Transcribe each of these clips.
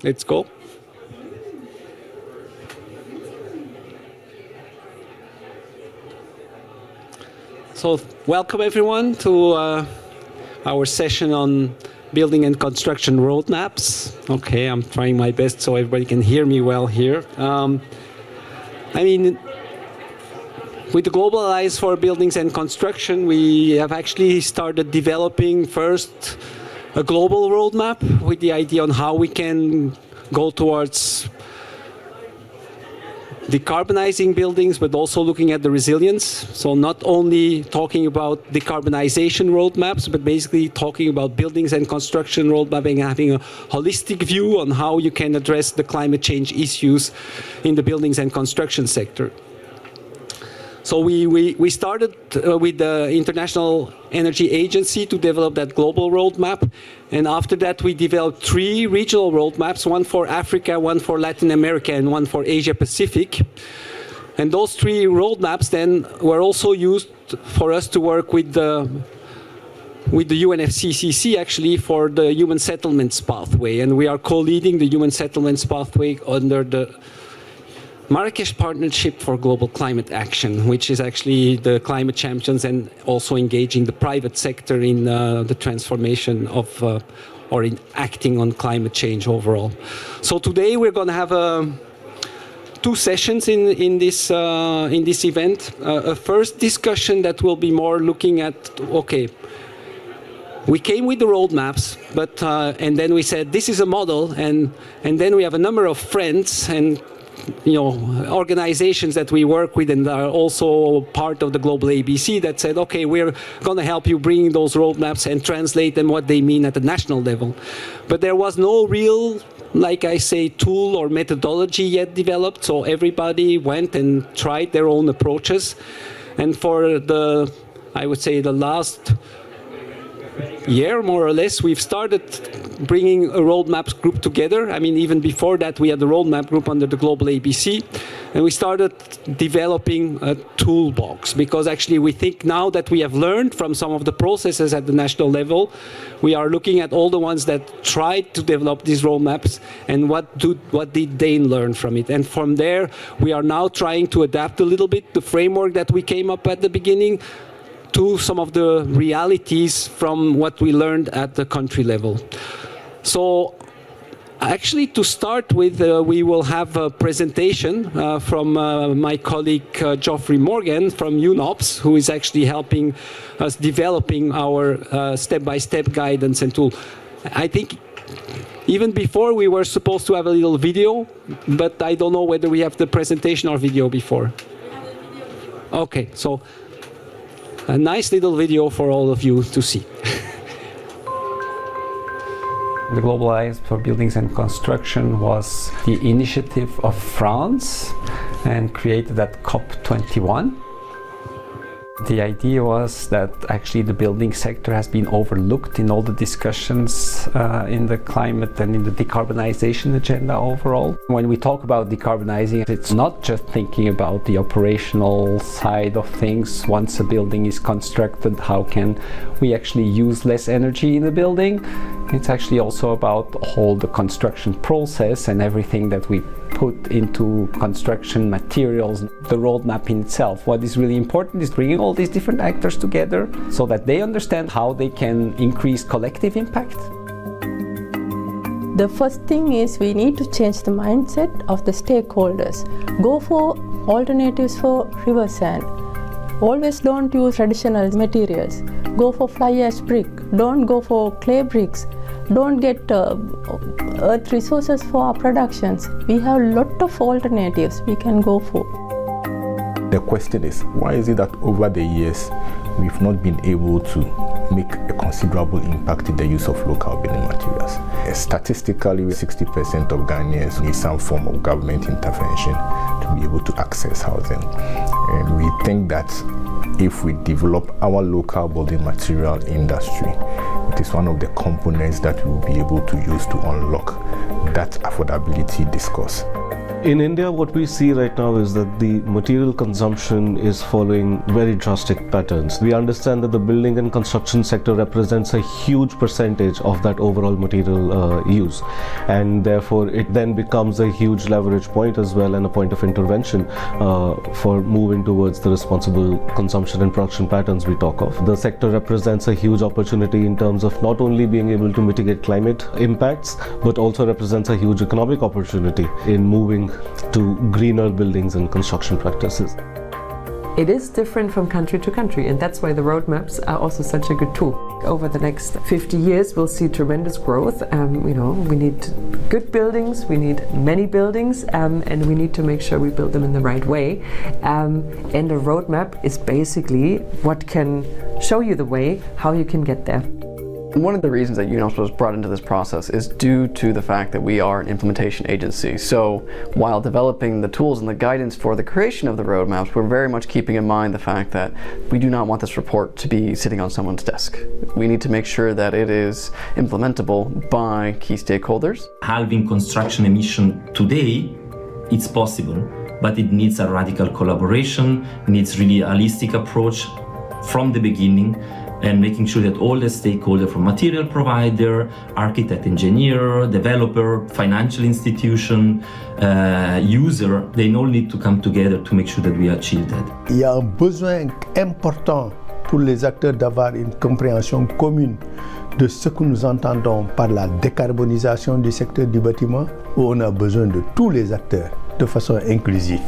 let's go. So welcome everyone to our session on building and construction roadmaps. Okay, I'm trying my best so everybody can hear me well here. I mean, with the GlobalABC for buildings and construction, we have actually started developing first a global roadmap with the idea on how we can go towards decarbonizing buildings, but also looking at the resilience. So not only talking about decarbonization roadmaps, but basically talking about buildings and construction roadmapping, having a holistic view on how you can address the climate change issues in the buildings and construction sector. So we started with the International Energy Agency to develop that global roadmap. And after that, we developed 3 regional roadmaps, one for Africa, one for Latin America, and one for Asia Pacific. And those 3 roadmaps then were also used for us to work with the UNFCCC actually for the human settlements pathway. And we are co-leading the human settlements pathway under the Marrakech Partnership for Global Climate Action, which is actually the climate champions and also engaging the private sector in the transformation of or in acting on climate change overall. So today we're going to have 2 sessions in this event. A first discussion that will be more looking at, okay, we came with the roadmaps, but and then we said this is a model, and then we have a number of friends and organizations that we work with and are also part of the GlobalABC that said, okay, we're going to help you bring those roadmaps and translate them what they mean at the national level. But there was no real, like I say, tool or methodology yet developed, so everybody went and tried their own approaches. And for the, I would say, the last year, more or less, we've started bringing a roadmaps group together. I mean, even before that, we had the roadmap group under the GlobalABC, and we started developing a toolbox, because actually we think now that we have learned from some of the processes at the national level, we are looking at all the ones that tried to develop these roadmaps and what did they learn from it. And from there, we are now trying to adapt a little bit the framework that we came up at the beginning to some of the realities from what we learned at the country level. So actually, to start with, we will have a presentation from my colleague Geoffrey Morgan from UNOPS, who is actually helping us developing our step-by-step guidance and tool. I think even before we were supposed to have a little video, but I don't know whether we have the presentation or video before. Okay, so a nice little video for all of you to see. The GlobalABC for Buildings and Construction was the initiative of France and created at COP21. The idea was that actually the building sector has been overlooked in all the discussions in the climate and in the decarbonization agenda overall. When we talk about decarbonizing, it's not just thinking about the operational side of things. Once a building is constructed, how can we actually use less energy in the building? It's actually also about all the construction process and everything that we put into construction materials, the roadmap in itself. What is really important is bringing all these different actors together so that they understand how they can increase collective impact. The first thing is we need to change the mindset of the stakeholders. Go for alternatives for river sand. Always don't use traditional materials. Go for fly ash brick. Don't go for clay bricks. Don't get earth resources for our productions. We have a lot of alternatives we can go for. The question is, why is it that over the years we've not been able to make a considerable impact in the use of local building materials? Statistically, 60% of Ghanaians need some form of government intervention to be able to access housing. And we think that if we develop our local building material industry, it is one of the components that we will be able to use to unlock that affordability discourse. In India, what we see right now is that the material consumption is following very drastic patterns. We understand that the building and construction sector represents a huge percentage of that overall material use, and therefore it then becomes a huge leverage point as well and a point of intervention for moving towards the responsible consumption and production patterns we talk of. The sector represents a huge opportunity in terms of not only being able to mitigate climate impacts, but also represents a huge economic opportunity in moving to greener buildings and construction practices. It is different from country to country, and that's why the roadmaps are also such a good tool. Over the next 50 years, we'll see tremendous growth. We need good buildings, we need many buildings, and we need to make sure we build them in the right way. And the roadmap is basically what can show you the way, how you can get there. One of the reasons that UNOPS was brought into this process is due to the fact that we are an implementation agency. So while developing the tools and the guidance for the creation of the roadmaps, we're very much keeping in mind the fact that we do not want this report to be sitting on someone's desk. We need to make sure that it is implementable by key stakeholders. Halving construction emission today, it's possible, but it needs a radical collaboration, needs really a holistic approach from the beginning, and making sure that all the stakeholders from material provider, architect, engineer, developer, financial institution, user, they all need to come together to make sure that we achieve that. Il y a un besoin important pour les acteurs d'avoir une compréhension commune de ce que nous entendons par la décarbonisation du secteur du bâtiment, où on a besoin de tous les acteurs de façon inclusive.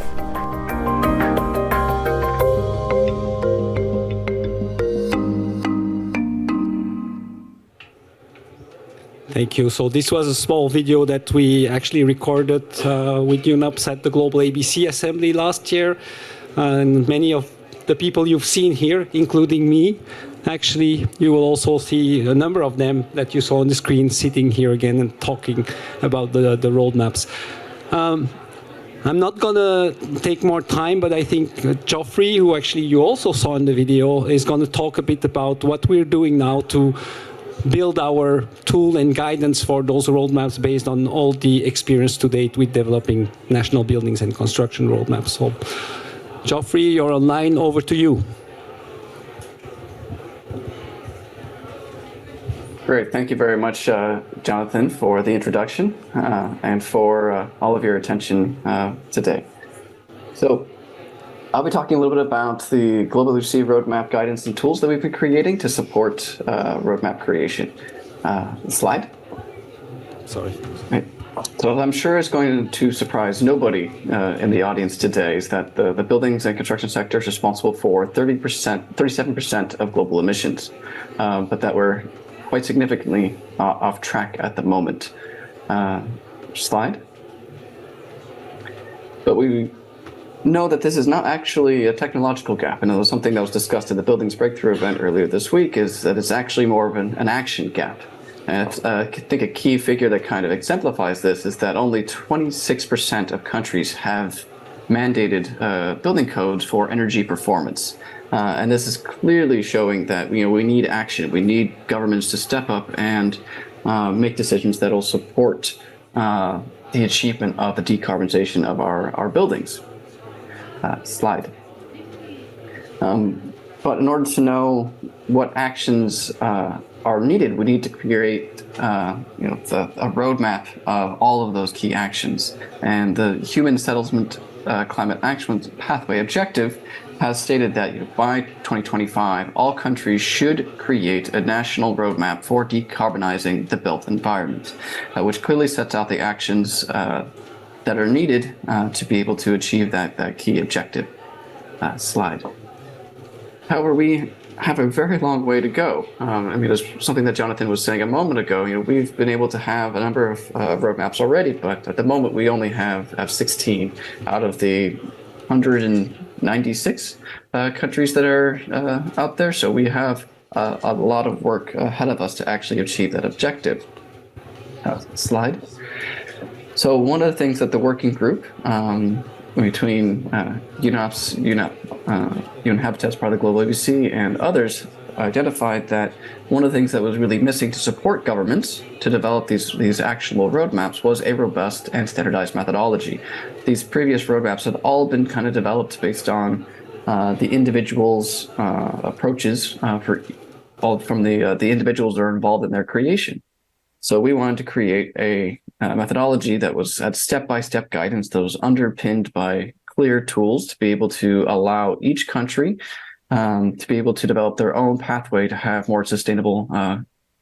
Thank you. So this was a small video that we actually recorded with UNOPS at the GlobalABC assembly last year. And many of the people you've seen here, including me, actually, you will also see a number of them that you saw on the screen sitting here again and talking about the roadmaps. I'm not going to take more time, but I think Geoffrey, who actually you also saw in the video, is going to talk a bit about what we're doing now to build our tool and guidance for those roadmaps based on all the experience to date with developing national buildings and construction roadmaps. So, Geoffrey, you're online. Over to you. Great. Thank you very much, Jonathan, for the introduction and for all of your attention today. So, I'll be talking a little bit about the GlobalABC roadmap guidance and tools that we've been creating to support roadmap creation. Slide. Sorry. Right. So I'm sure it's going to surprise nobody in the audience today is that the buildings and construction sector is responsible for 37% of global emissions, but that we're quite significantly off track at the moment. Slide. But we know that this is not actually a technological gap, and it was something that was discussed in the Buildings Breakthrough event earlier this week, is that it's actually more of an action gap. And I think a key figure that kind of exemplifies this is that only 26% of countries have mandated building codes for energy performance. And this is clearly showing that we need action. We need governments to step up and make decisions that will support the achievement of the decarbonization of our buildings. Slide. But in order to know what actions are needed, we need to create a roadmap of all of those key actions. And the Human Settlement Climate Action Pathway Objective has stated that by 2025, all countries should create a national roadmap for decarbonizing the built environment, which clearly sets out the actions that are needed to be able to achieve that key objective. Slide. However, we have a very long way to go. There's something that Jonathan was saying a moment ago. We've been able to have a number of roadmaps already, but at the moment we only have 16 out of the 196 countries that are out there. So we have a lot of work ahead of us to actually achieve that objective. Slide. So one of the things that the working group between UNOPS, UNEP, UN Habitat's part of the GlobalABC, and others identified that one of the things that was really missing to support governments to develop these actionable roadmaps was a robust and standardized methodology. These previous roadmaps had all been kind of developed based on the individuals' approaches from the individuals that are involved in their creation. So we wanted to create a methodology that had step-by-step guidance that was underpinned by clear tools to be able to allow each country to be able to develop their own pathway to have more sustainable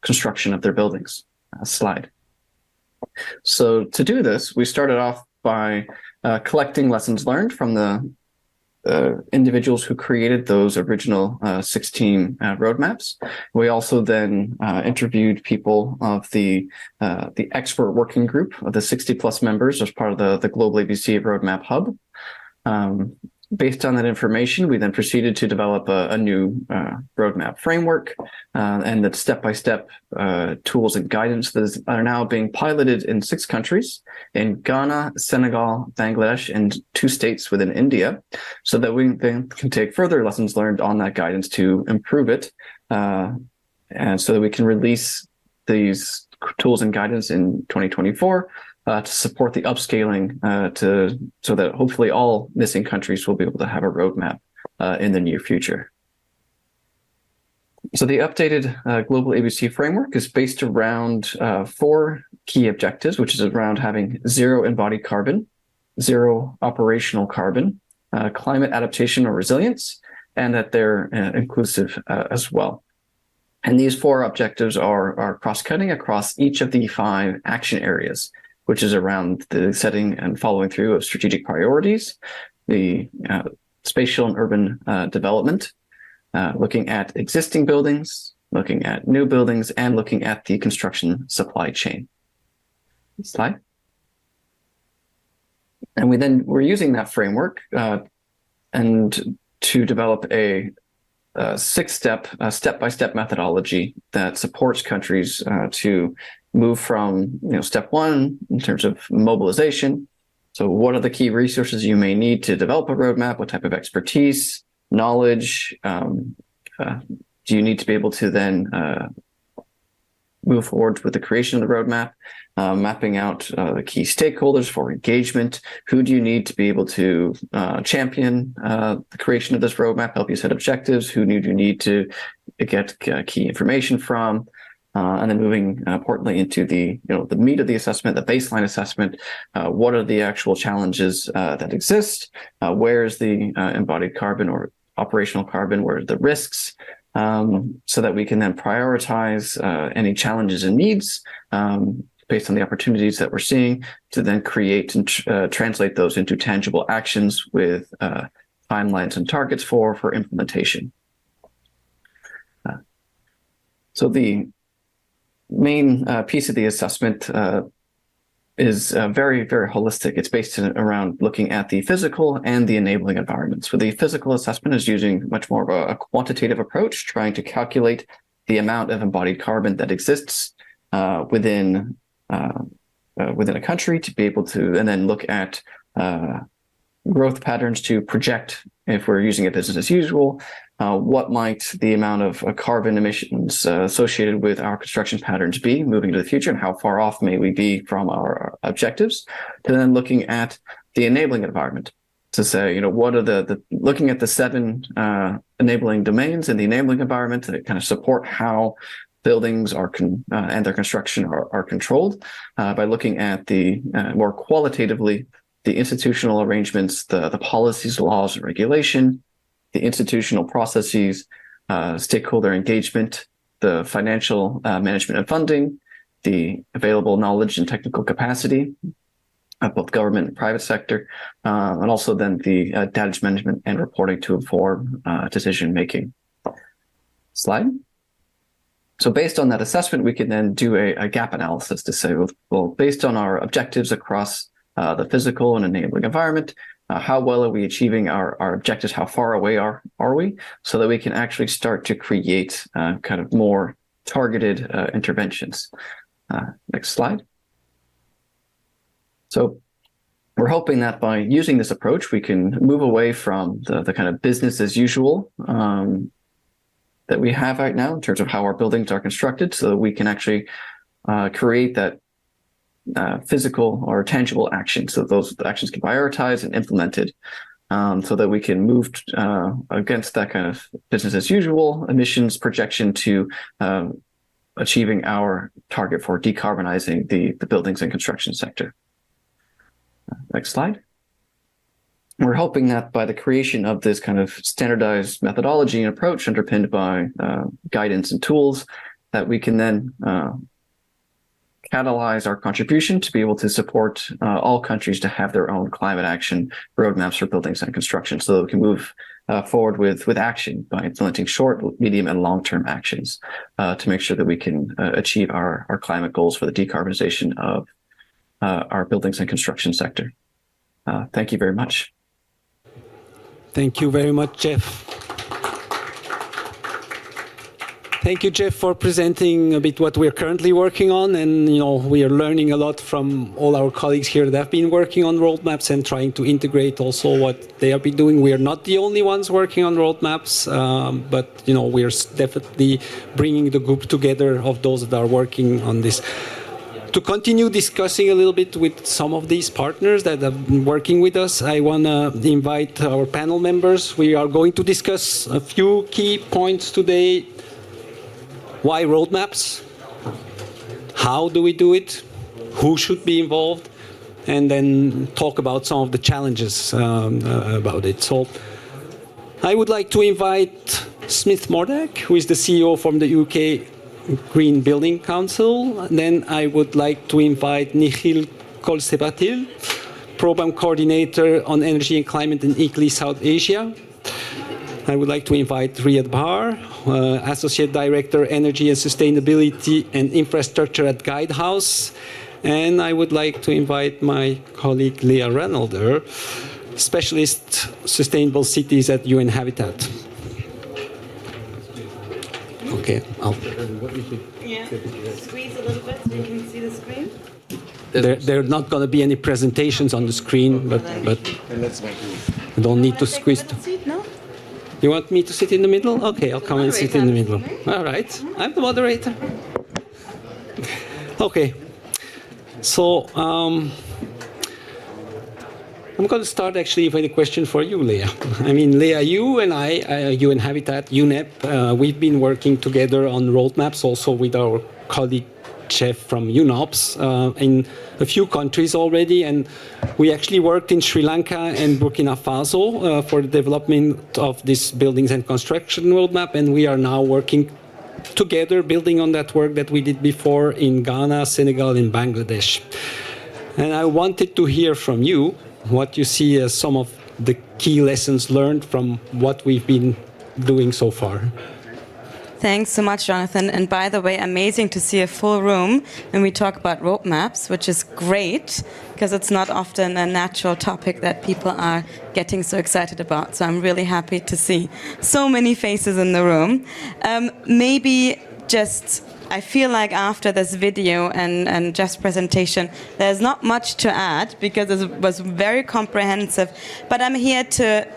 construction of their buildings. Slide. So to do this, we started off by collecting lessons learned from the individuals who created those original 16 roadmaps. We also then interviewed people of the expert working group of the 60+ members as part of the GlobalABC Roadmap Hub. Based on that information, we then proceeded to develop a new roadmap framework and the step-by-step tools and guidance that are now being piloted in 6 countries, in Ghana, Senegal, Bangladesh, and 2 states within India, so that we then can take further lessons learned on that guidance to improve it, and so that we can release these tools and guidance in 2024 to support the upscaling so that hopefully all missing countries will be able to have a roadmap in the near future. So the updated GlobalABC framework is based around 4 key objectives, which is around having 0 embodied carbon, 0 operational carbon, climate adaptation or resilience, and that they're inclusive as well. And these 4 objectives are cross-cutting across each of the 5 action areas, which is around the setting and following through of strategic priorities, the spatial and urban development, looking at existing buildings, looking at new buildings, and looking at the construction supply chain. Slide. And we're using that framework and to develop a 6-step methodology that supports countries to move from step 1 in terms of mobilization. So what are the key resources you may need to develop a roadmap? What type of expertise, knowledge do you need to be able to then move forward with the creation of the roadmap? Mapping out the key stakeholders for engagement. Who do you need to be able to champion the creation of this roadmap, help you set objectives? Who do you need to get key information from? And then moving importantly into the meat of the assessment, the baseline assessment. What are the actual challenges that exist? Where is the embodied carbon or operational carbon? Where are the risks? So that we can then prioritize any challenges and needs based on the opportunities that we're seeing to then create and translate those into tangible actions with timelines and targets for implementation. So the main piece of the assessment is very, very holistic. It's based around looking at the physical and the enabling environments. So the physical assessment is using much more of a quantitative approach, trying to calculate the amount of embodied carbon that exists within a country to be able to, and then look at growth patterns to project, if we're using it business as usual, what might the amount of carbon emissions associated with our construction patterns be moving to the future, and how far off may we be from our objectives, to then looking at the enabling environment to say, what are looking at the 7 enabling domains in the enabling environment that kind of support how buildings are and their construction are controlled by looking at the more qualitatively the institutional arrangements, the policies, laws, and regulation, the institutional processes, stakeholder engagement, the financial management and funding, the available knowledge and technical capacity of both government and private sector, and also then the data management and reporting to inform decision making. Slide. So based on that assessment, we can then do a gap analysis to say, well, based on our objectives across the physical and enabling environment, how well are we achieving our objectives? How far away are we? So that we can actually start to create kind of more targeted interventions. Next slide. So we're hoping that by using this approach, we can move away from the kind of business as usual that we have right now in terms of how our buildings are constructed, so that we can actually create that physical or tangible action, so those actions can be prioritized and implemented, so that we can move against that kind of business as usual emissions projection to achieving our target for decarbonizing the buildings and construction sector. Next slide. We're hoping that by the creation of this kind of standardized methodology and approach underpinned by guidance and tools, that we can then catalyze our contribution to be able to support all countries to have their own climate action roadmaps for buildings and construction, so that we can move forward with action by implementing short, medium, and long-term actions to make sure that we can achieve our climate goals for the decarbonization of our buildings and construction sector. Thank you very much. Thank you very much, Jeff. Thank you, Jeff, for presenting a bit what we're currently working on. And, we are learning a lot from all our colleagues here that have been working on roadmaps and trying to integrate also what they have been doing. We are not the only ones working on roadmaps, but, we are definitely bringing the group together of those that are working on this. To continue discussing a little bit with some of these partners that have been working with us, I want to invite our panel members. We are going to discuss a few key points today. Why roadmaps? How do we do it? Who should be involved? And then talk about some of the challenges about it. So I would like to invite Smith Mordack, who is the CEO from the UK Green Building Council. And then I would like to invite Nikhil Kolsepatil, Program Coordinator on Energy and Climate in ICLEI South Asia. I would like to invite Riyad Bahar, Associate Director, Energy and Sustainability and Infrastructure at Guidehouse. And I would like to invite my colleague Leah Ranalder, Specialist Sustainable Cities at UN Habitat. Okay. Squeeze a little bit so you can see the screen. There are not going to be any presentations on the screen, but you don't need to squeeze. No? You want me to sit in the middle? Okay, I'll come and sit in the middle. All right, I'm the moderator. Okay, so I'm going to start actually with a question for you, Leah. I mean, Leah, you and I, UN Habitat, UNEP, we've been working together on roadmaps also with our colleague Jeff from UNOPS in a few countries already, and we actually worked in Sri Lanka and Burkina Faso for the development of this buildings and construction roadmap, and we are now working together, building on that work that we did before in Ghana, Senegal, and Bangladesh. And I wanted to hear from you what you see as some of the key lessons learned from what we've been doing so far. Thanks so much, Jonathan. And by the way, amazing to see a full room when we talk about roadmaps, which is great because it's not often a natural topic that people are getting so excited about. So I'm really happy to see so many faces in the room. Maybe just, I feel like after this video and Jeff's presentation, there's not much to add because it was very comprehensive. But I'm here to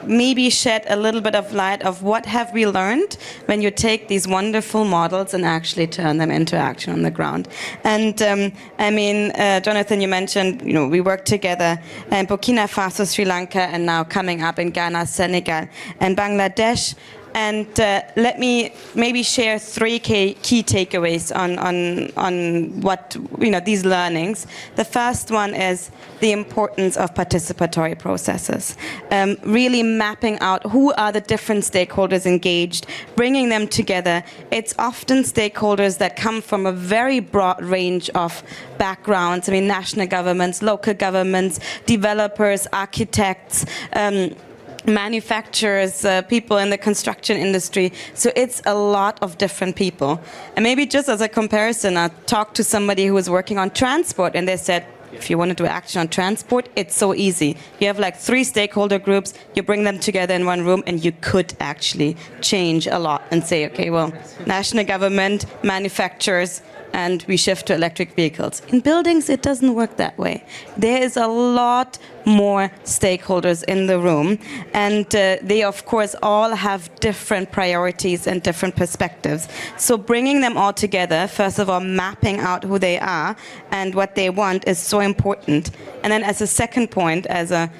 maybe shed a little bit of light of what have we learned when you take these wonderful models and actually turn them into action on the ground. And I mean, Jonathan, you mentioned, we work together in Burkina Faso, Sri Lanka, and now coming up in Ghana, Senegal, and Bangladesh. And let me maybe share three key takeaways on what these learnings. The first one is the importance of participatory processes, really mapping out who are the different stakeholders engaged, bringing them together. It's often stakeholders that come from a very broad range of backgrounds. I mean, national governments, local governments, developers, architects, manufacturers, people in the construction industry. So it's a lot of different people. And maybe just as a comparison, I talked to somebody who was working on transport, and they said, if you want to do action on transport, it's so easy. You have like 3 stakeholder groups, you bring them together in one room, and you could actually change a lot and say, okay, well, national government, manufacturers, and we shift to electric vehicles. In buildings, it doesn't work that way. There is a lot more stakeholders in the room, and they, of course, all have different priorities and different perspectives. So bringing them all together, first of all, mapping out who they are and what they want is so important. And then as a second point, as a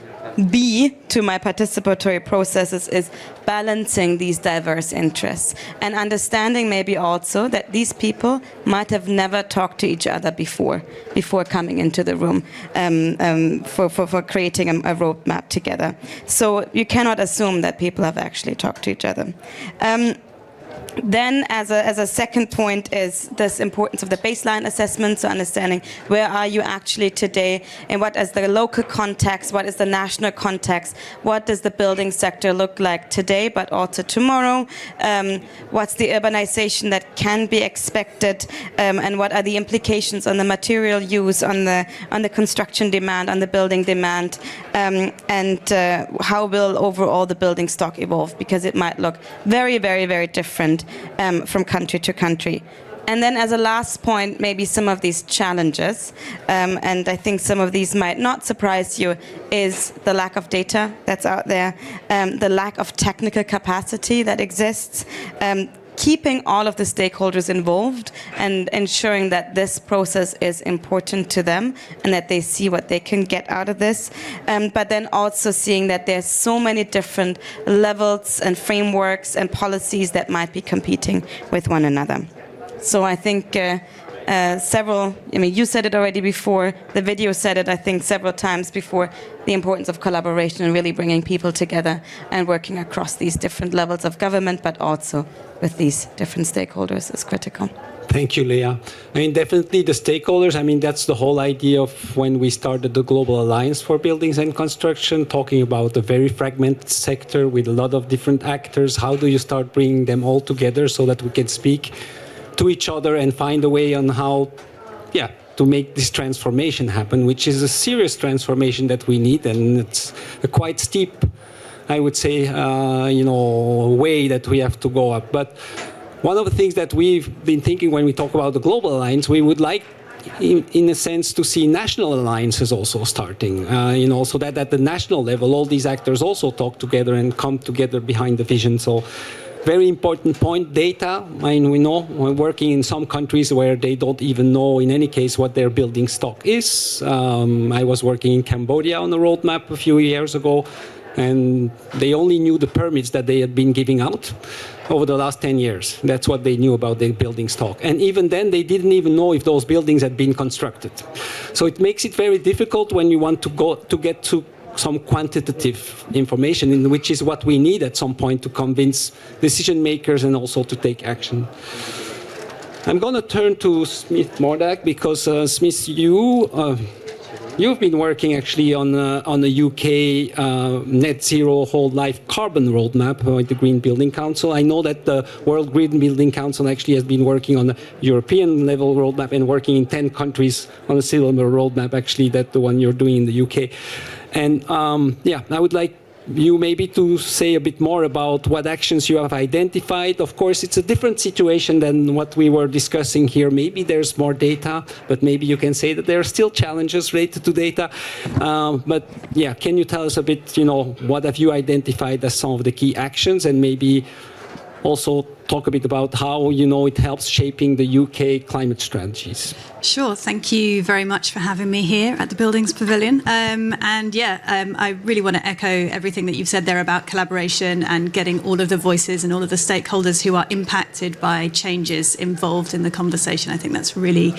B to my participatory processes, is balancing these diverse interests and understanding maybe also that these people might have never talked to each other before coming into the room for creating a roadmap together. So you cannot assume that people have actually talked to each other. Then, as a second point, is this importance of the baseline assessment, so understanding where are you actually today, and what is the local context, what is the national context, what does the building sector look like today, but also tomorrow, what's the urbanization that can be expected, and what are the implications on the material use, on the construction demand, on the building demand, and how will overall the building stock evolve, because it might look very, very, very different from country to country. And then as a last point, maybe some of these challenges, and I think some of these might not surprise you, is the lack of data that's out there, the lack of technical capacity that exists, keeping all of the stakeholders involved and ensuring that this process is important to them and that they see what they can get out of this. But then also seeing that there's so many different levels and frameworks and policies that might be competing with one another. So I think you said it already before, the video said it, I think, several times before, the importance of collaboration and really bringing people together and working across these different levels of government, but also with these different stakeholders is critical. Thank you, Leah. I mean, definitely the stakeholders, I mean, that's the whole idea of when we started the Global Alliance for Buildings and Construction, talking about a very fragmented sector with a lot of different actors. How do you start bringing them all together so that we can speak to each other and find a way on how, to make this transformation happen, which is a serious transformation that we need, and it's a quite steep, I would say, way that we have to go up. But one of the things that we've been thinking when we talk about the Global Alliance, we would like, in a sense, to see national alliances also starting, so that at the national level, all these actors also talk together and come together behind the vision. So very important point, data. I mean, we know we're working in some countries where they don't even know, in any case, what their building stock is. I was working in Cambodia on a roadmap a few years ago, and they only knew the permits that they had been giving out over the last 10 years. That's what they knew about their building stock. And even then, they didn't even know if those buildings had been constructed. So it makes it very difficult when you want to get to some quantitative information, which is what we need at some point to convince decision makers and also to take action. I'm going to turn to Smith Mordak because Smith, you've been working actually on a UK net zero whole life carbon roadmap with the Green Building Council. I know that the World Green Building Council actually has been working on a European level roadmap and working in 10 countries on a similar roadmap, actually, that the one you're doing in the UK. And I would like you maybe to say a bit more about what actions you have identified. Of course, it's a different situation than what we were discussing here. Maybe there's more data, but maybe you can say that there are still challenges related to data. Can you tell us a bit, what have you identified as some of the key actions, and maybe also talk a bit about how, it helps shaping the UK climate strategies? Sure. Thank you very much for having me here at the Buildings Pavilion. I really want to echo everything that you've said there about collaboration and getting all of the voices and all of the stakeholders who are impacted by changes involved in the conversation. I think that's really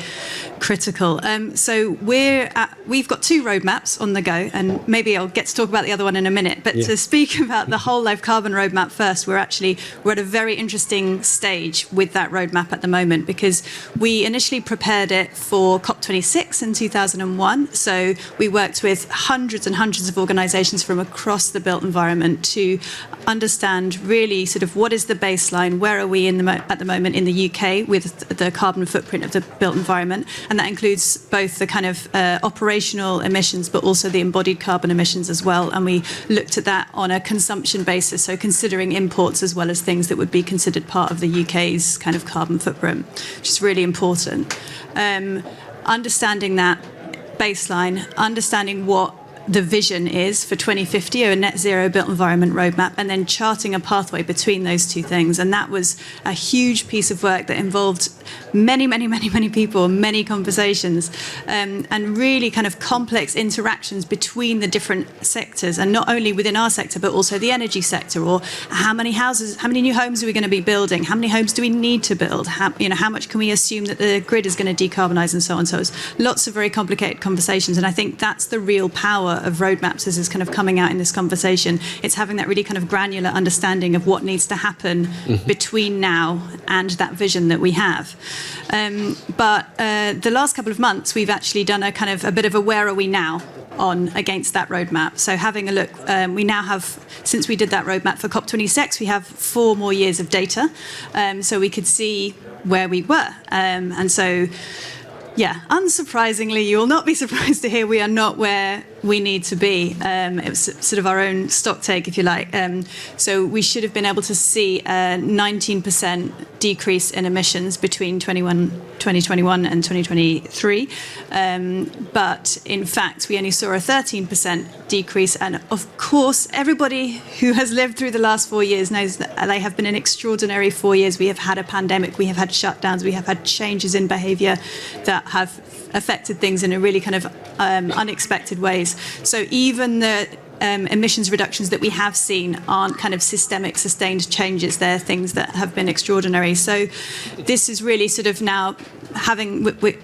critical. So we've got two roadmaps on the go, and maybe I'll get to talk about the other one in a minute. But to speak about the whole life carbon roadmap first, we're at a very interesting stage with that roadmap at the moment, because we initially prepared it for COP26 in 2001. So we worked with hundreds and hundreds of organizations from across the built environment to understand really sort of what is the baseline, where are we at the moment in the UK with the carbon footprint of the built environment. And that includes both the kind of operational emissions, but also the embodied carbon emissions as well. And we looked at that on a consumption basis, so considering imports as well as things that would be considered part of the UK's kind of carbon footprint, which is really important. Understanding that baseline, understanding what the vision is for 2050, a net zero built environment roadmap, and then charting a pathway between those two things. And that was a huge piece of work that involved many people, many conversations, and really kind of complex interactions between the different sectors, and not only within our sector, but also the energy sector, or how many new homes are we going to be building? How many homes do we need to build? How much can we assume that the grid is going to decarbonise, and so on. So it's lots of very complicated conversations. And I think that's the real power of roadmaps as is kind of coming out in this conversation. It's having that really kind of granular understanding of what needs to happen between now and that vision that we have. But the last couple of months, we've actually done a bit of a where are we now on against that roadmap. So having a look, we now have, since we did that roadmap for COP26, we have 4 more years of data, so we could see where we were. And so, yeah, unsurprisingly, you will not be surprised to hear we are not where we need to be. It was sort of our own stock take, if you like. So we should have been able to see a 19% decrease in emissions between 2021 and 2023. But in fact, we only saw a 13% decrease. And of course, everybody who has lived through the last 4 years knows that they have been an extraordinary 4 years. We have had a pandemic, we have had shutdowns, we have had changes in behaviour that have affected things in a really kind of unexpected ways. So even the emissions reductions that we have seen aren't kind of systemic, sustained changes. They're things that have been extraordinary. So this is really sort of now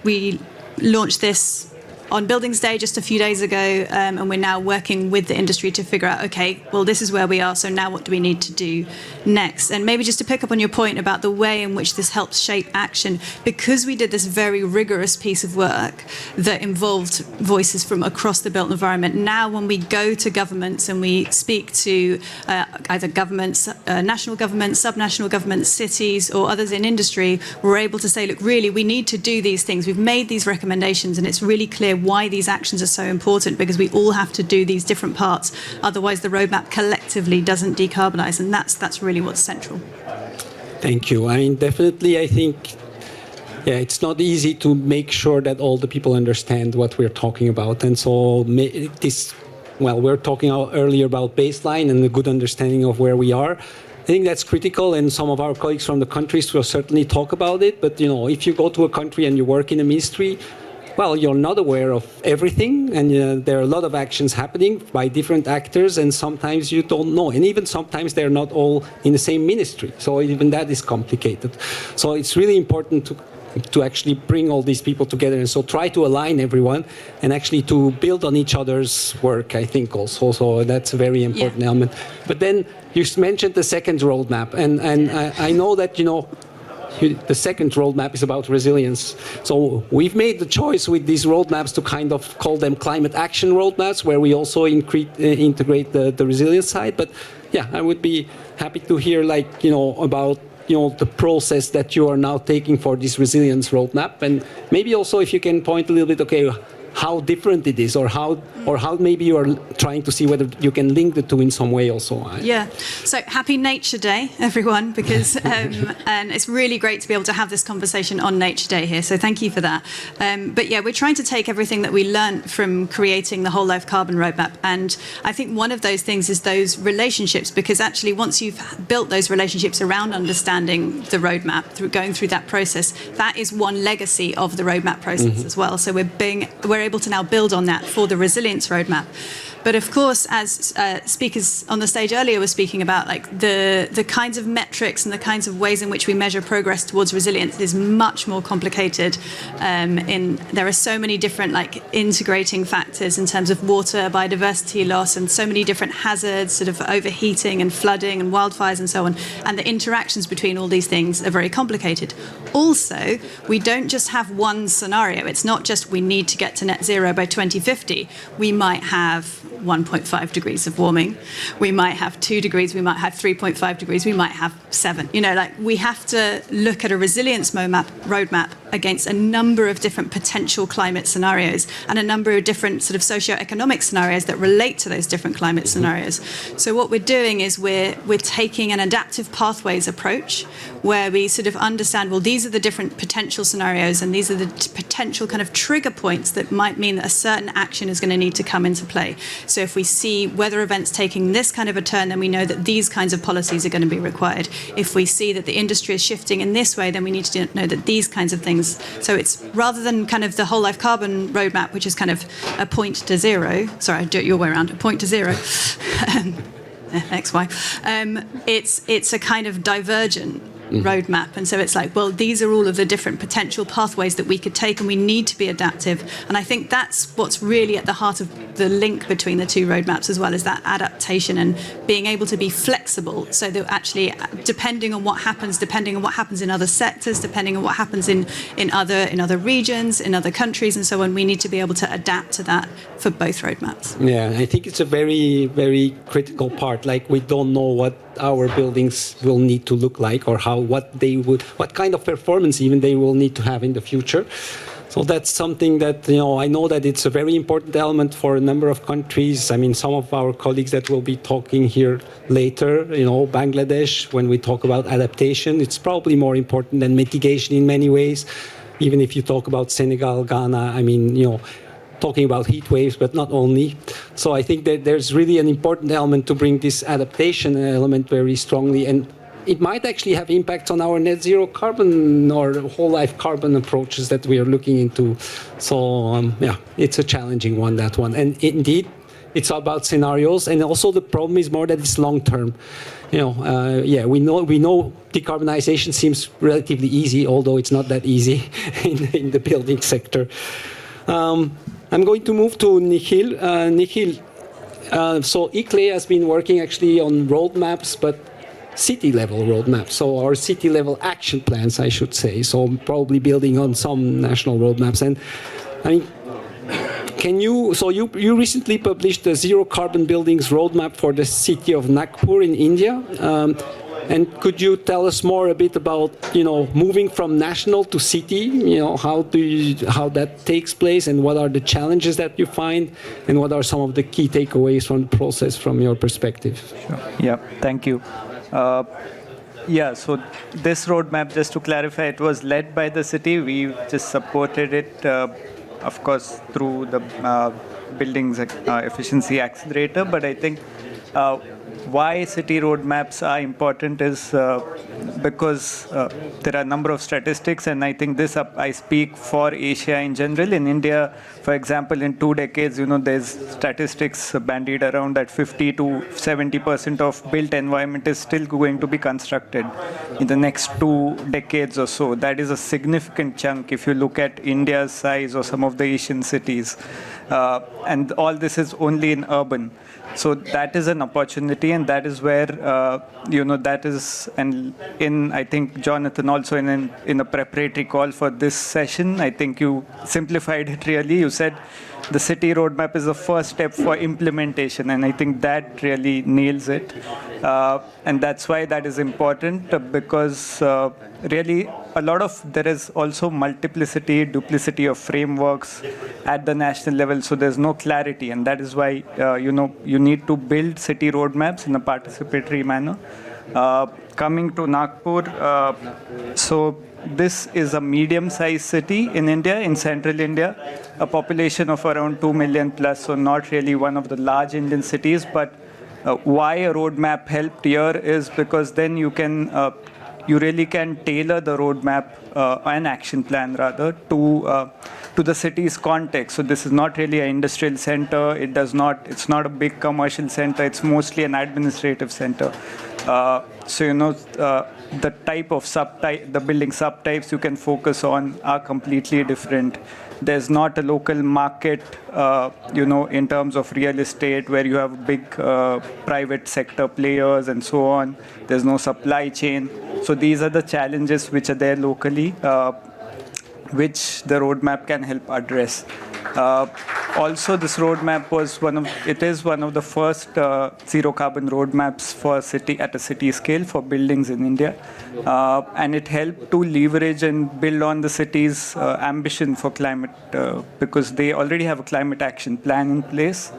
we launched this on Buildings Day just a few days ago, and we're now working with the industry to figure out, okay, well, this is where we are, so now what do we need to do next? And maybe just to pick up on your point about the way in which this helps shape action, because we did this very rigorous piece of work that involved voices from across the built environment, now when we go to governments and we speak to either governments, national governments, subnational governments, cities, or others in industry, we're able to say, look, really, we need to do these things. We've made these recommendations, and it's really clear why these actions are so important, because we all have to do these different parts. Otherwise, the roadmap collectively doesn't decarbonise, and that's really what's central. Thank you. I mean, definitely, I think, yeah, it's not easy to make sure that all the people understand what we're talking about. And so we're talking earlier about baseline and a good understanding of where we are. I think that's critical, and some of our colleagues from the countries will certainly talk about it. But, if you go to a country and you work in a ministry, well, you're not aware of everything, and there are a lot of actions happening by different actors, and sometimes you don't know. And even sometimes they're not all in the same ministry. So even that is complicated. So it's really important to actually bring all these people together, and so try to align everyone and actually to build on each other's work, I think also. So that's a very important element. But then you mentioned the second roadmap, and I know that, the second roadmap is about resilience. So we've made the choice with these roadmaps to kind of call them climate action roadmaps, where we also integrate the resilience side. But yeah, I would be happy to hear about the process that you are now taking for this resilience roadmap, and maybe also if you can point a little bit, okay, how different it is, or how maybe you are trying to see whether you can link the two in some way also. Yeah. So happy Nature Day, everyone, because and it's really great to be able to have this conversation on Nature Day here. So thank you for that. But yeah, we're trying to take everything that we learned from creating the Whole Life Carbon Roadmap, and I think one of those things is those relationships, because actually once you've built those relationships around understanding the roadmap, through going through that process, that is one legacy of the roadmap process as well. So we're able to now build on that for the resilience roadmap. But of course, as speakers on the stage earlier were speaking about, the kinds of metrics and the kinds of ways in which we measure progress towards resilience is much more complicated. There are so many different integrating factors in terms of water, biodiversity loss, and so many different hazards, sort of overheating and flooding and wildfires and so on. And the interactions between all these things are very complicated. Also, we don't just have one scenario. It's not just we need to get to net zero by 2050. We might have 1.5 degrees of warming. We might have 2 degrees. We might have 3.5 degrees. We might have 7. We have to look at a resilience roadmap against a number of different potential climate scenarios and a number of different sort of socio-economic scenarios that relate to those different climate scenarios. So what we're doing is we're taking an adaptive pathways approach where we sort of understand, well, these are the different potential scenarios and these are the potential kind of trigger points that might mean that a certain action is going to need to come into play. So if we see weather events taking this kind of a turn, then we know that these kinds of policies are going to be required. If we see that the industry is shifting in this way, then we need to know that these kinds of things. So it's rather than kind of the whole life carbon roadmap, which is kind of a point to zero. Sorry, do it your way around, a point to zero. XY. It's a kind of divergent roadmap. And so it's like, well, these are all of the different potential pathways that we could take, and we need to be adaptive. And I think that's what's really at the heart of the link between the two roadmaps, as well as that adaptation and being able to be flexible, so that actually, depending on what happens in other sectors, depending on what happens in other regions, in other countries, and so on, we need to be able to adapt to that for both roadmaps. Yeah, I think it's a very, very critical part. Like, we don't know what our buildings will need to look like, or what kind of performance even they will need to have in the future. So that's something that, I know that it's a very important element for a number of countries. I mean, some of our colleagues that will be talking here later, Bangladesh, when we talk about adaptation, it's probably more important than mitigation in many ways. Even if you talk about Senegal, Ghana, I mean, talking about heat waves, but not only. So I think that there's really an important element to bring this adaptation element very strongly, and it might actually have impacts on our net zero carbon or whole life carbon approaches that we are looking into. So it's a challenging one, that one. And indeed, it's about scenarios, and also the problem is more that it's long term. We know decarbonization seems relatively easy, although it's not that easy in the building sector. I'm going to move to Nikhil. So ICLE has been working actually on roadmaps, but city-level roadmaps, so our city-level action plans, I should say. So probably building on some national roadmaps. And I mean, you recently published the Zero Carbon Buildings Roadmap for the city of Nagpur in India. And could you tell us more a bit about, moving from national to city, how that takes place, and what are the challenges that you find, and what are some of the key takeaways from the process from your perspective? Sure. Yeah, thank you. So this roadmap, just to clarify, it was led by the city. We just supported it, of course, through the Buildings Efficiency Accelerator. But I think why city roadmaps are important is because there are a number of statistics, and I think I speak for Asia in general. In India, for example, in 2 decades, there's statistics bandied around that 50 to 70% of built environment is still going to be constructed in the next 2 decades or so. That is a significant chunk if you look at India's size or some of the Asian cities. And all this is only in urban. So that is an opportunity, and that is where, that is, and I think, Jonathan, also in a preparatory call for this session, I think you simplified it really. You said the city roadmap is the first step for implementation, and I think that really nails it. And that's why that is important, because really there is also multiplicity, duplicity of frameworks at the national level, so there's no clarity, and that is why you need to build city roadmaps in a participatory manner. Coming to Nagpur, so this is a medium-sized city in India, in central India, a population of around 2 million plus, so not really one of the large Indian cities. But why a roadmap helped here is because then you really can tailor the roadmap, an action plan rather, to the city's context. So this is not really an industrial center. It's not a big commercial center. It's mostly an administrative center. The type of the building subtypes you can focus on are completely different. There's not a local market, in terms of real estate where you have big private sector players and so on. There's no supply chain. So these are the challenges which are there locally. which the roadmap can help address. Also, this roadmap is one of the first zero carbon roadmaps for at a city scale for buildings in India, and it helped to leverage and build on the city's ambition for climate, because they already have a climate action plan in place.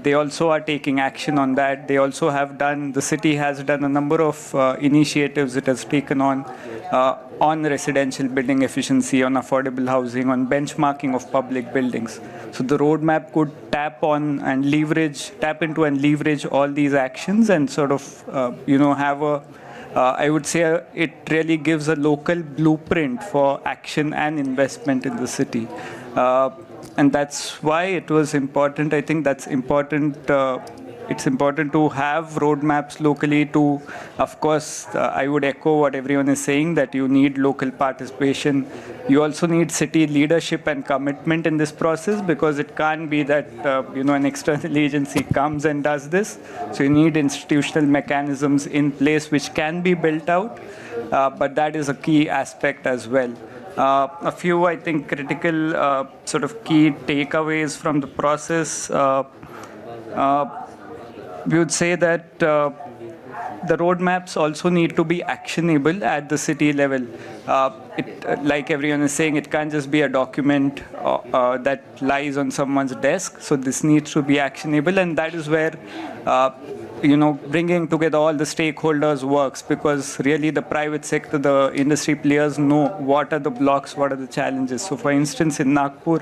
They also are taking action on that. They also the city has done a number of initiatives it has taken on residential building efficiency, on affordable housing, on benchmarking of public buildings. So the roadmap could tap into and leverage all these actions and sort of, have I would say it really gives a local blueprint for action and investment in the city. And that's why it was important. I think that's important. It's important to have roadmaps locally to, of course, I would echo what everyone is saying, that you need local participation. You also need city leadership and commitment in this process, because it can't be that, an external agency comes and does this. So you need institutional mechanisms in place which can be built out, but that is a key aspect as well. A few, I think, critical sort of key takeaways from the process. We would say that the roadmaps also need to be actionable at the city level. Like everyone is saying, it can't just be a document that lies on someone's desk. So this needs to be actionable, and that is where bringing together all the stakeholders works, because really the private sector, the industry players know what are the blocks, what are the challenges. So for instance, in Nagpur,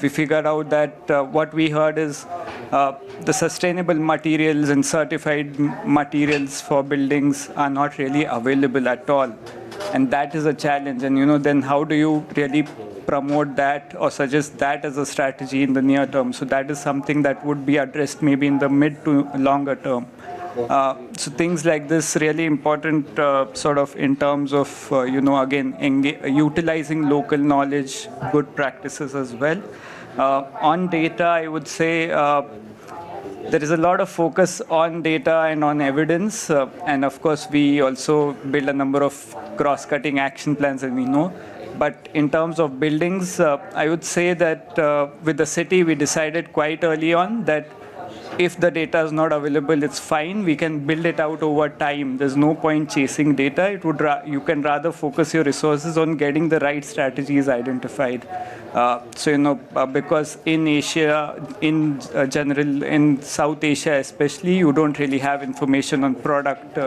we figured out that what we heard is the sustainable materials and certified materials for buildings are not really available at all. And that is a challenge. And, then how do you really promote that or suggest that as a strategy in the near term? So that is something that would be addressed maybe in the mid to longer term. So things like this really important sort of in terms of, utilizing local knowledge, good practices as well. On data, I would say there is a lot of focus on data and on evidence. And of course, we also build a number of cross-cutting action plans, and we know. But in terms of buildings, I would say that with the city, we decided quite early on that if the data is not available, it's fine. We can build it out over time. There's no point chasing data. You can rather focus your resources on getting the right strategies identified. Because in Asia, in general, in South Asia especially, you don't really have information on product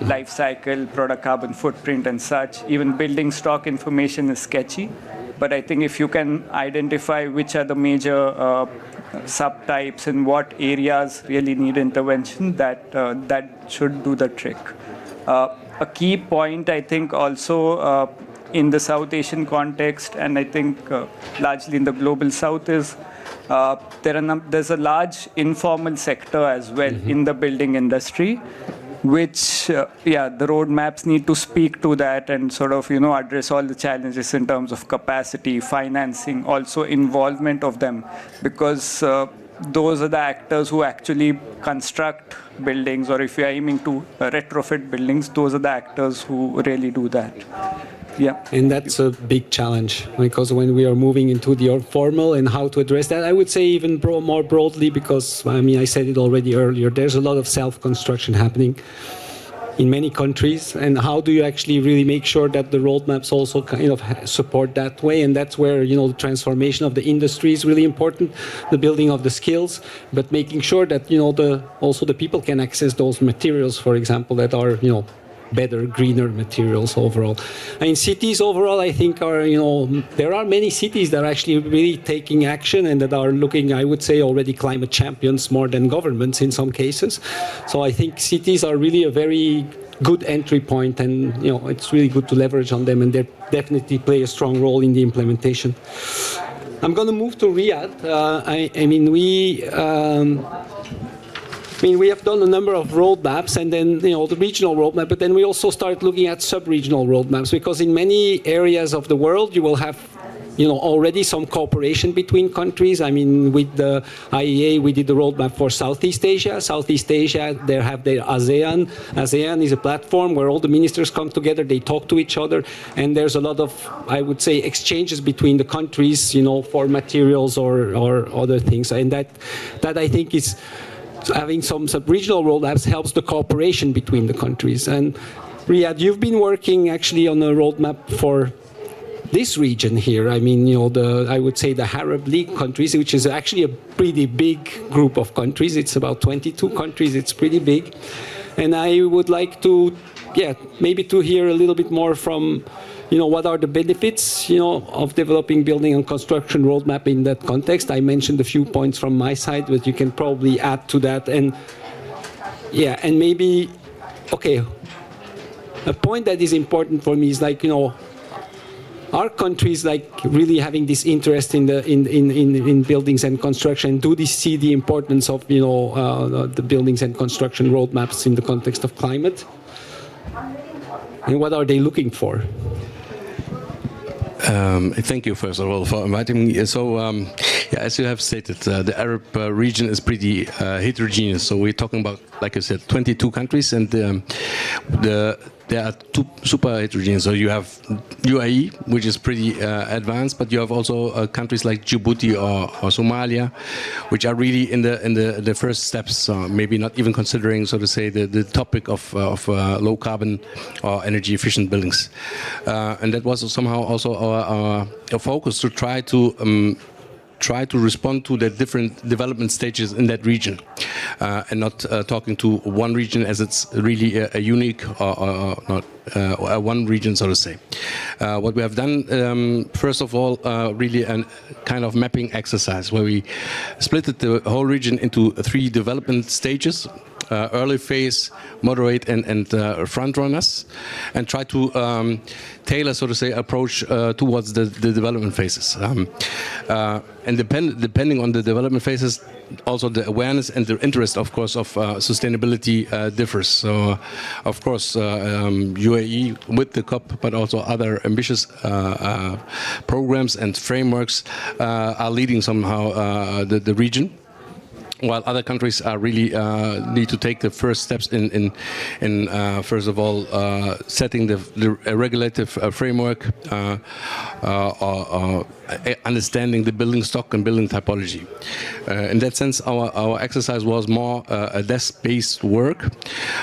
life cycle, product carbon footprint and such. Even building stock information is sketchy. But I think if you can identify which are the major subtypes and what areas really need intervention, that should do the trick. A key point, I think, also in the South Asian context, and I think largely in the global South, is there's a large informal sector as well in the building industry, which, the roadmaps need to speak to that and sort of, address all the challenges in terms of capacity, financing, also involvement of them, because those are the actors who actually construct buildings, or if you're aiming to retrofit buildings, those are the actors who really do that. Yeah. And that's a big challenge, because when we are moving into the formal and how to address that, I would say even more broadly, because I said it already earlier, there's a lot of self-construction happening in many countries, and how do you actually really make sure that the roadmaps also kind of support that way? And that's where the transformation of the industry is really important, the building of the skills, but making sure that also the people can access those materials, for example, that are better, greener materials overall. In cities overall, I think there are many cities that are actually really taking action and that are looking, I would say, already climate champions more than governments in some cases. So I think cities are really a very good entry point, and it's really good to leverage on them, and they definitely play a strong role in the implementation. I'm going to move to Riyadh. We have done a number of roadmaps, and then the regional roadmap, but then we also start looking at sub-regional roadmaps, because in many areas of the world you will have already some cooperation between countries. I mean, with the IEA, we did the roadmap for Southeast Asia. Southeast Asia, they have their ASEAN. ASEAN is a platform where all the ministers come together, they talk to each other, and there's a lot of, I would say, exchanges between the countries, for materials or other things. And that I think is, having some sub-regional roadmaps helps the cooperation between the countries. And Riyad, you've been working actually on a roadmap for this region here. I mean, I would say the Arab League countries, which is actually a pretty big group of countries. It's about 22 countries. It's pretty big. And I would like to, maybe to hear a little bit more from, what are the benefits, of developing building and construction roadmap in that context. I mentioned a few points from my side, but you can probably add to that. And and maybe, a point that is important for me is are countries really having this interest in buildings and construction? Do they see the importance of the buildings and construction roadmaps in the context of climate? And what are they looking for? Thank you, first of all, for inviting me. So, as you have stated, the Arab region is pretty heterogeneous. So we're talking about, like I said, 22 countries, and there are two super heterogeneous. So you have UAE, which is pretty advanced, but you have also countries like Djibouti or Somalia, which are really in the first steps, maybe not even considering, so to say, the topic of low carbon or energy efficient buildings. And that was somehow also our focus, to try to respond to the different development stages in that region, and not talking to one region as it's really a unique or not one region, so to say. What we have done, first of all, really a kind of mapping exercise where we split the whole region into 3 development stages: early phase, moderate, and front runners, and try to tailor, so to say, approach towards the development phases. And depending on the development phases, also the awareness and the interest, of course, of sustainability differs. So, of course, UAE with the COP, but also other ambitious programs and frameworks are leading somehow the region, while other countries are really need to take the first steps in first of all setting the regulative framework, or understanding the building stock and building typology. In that sense, our exercise was more a desk-based work,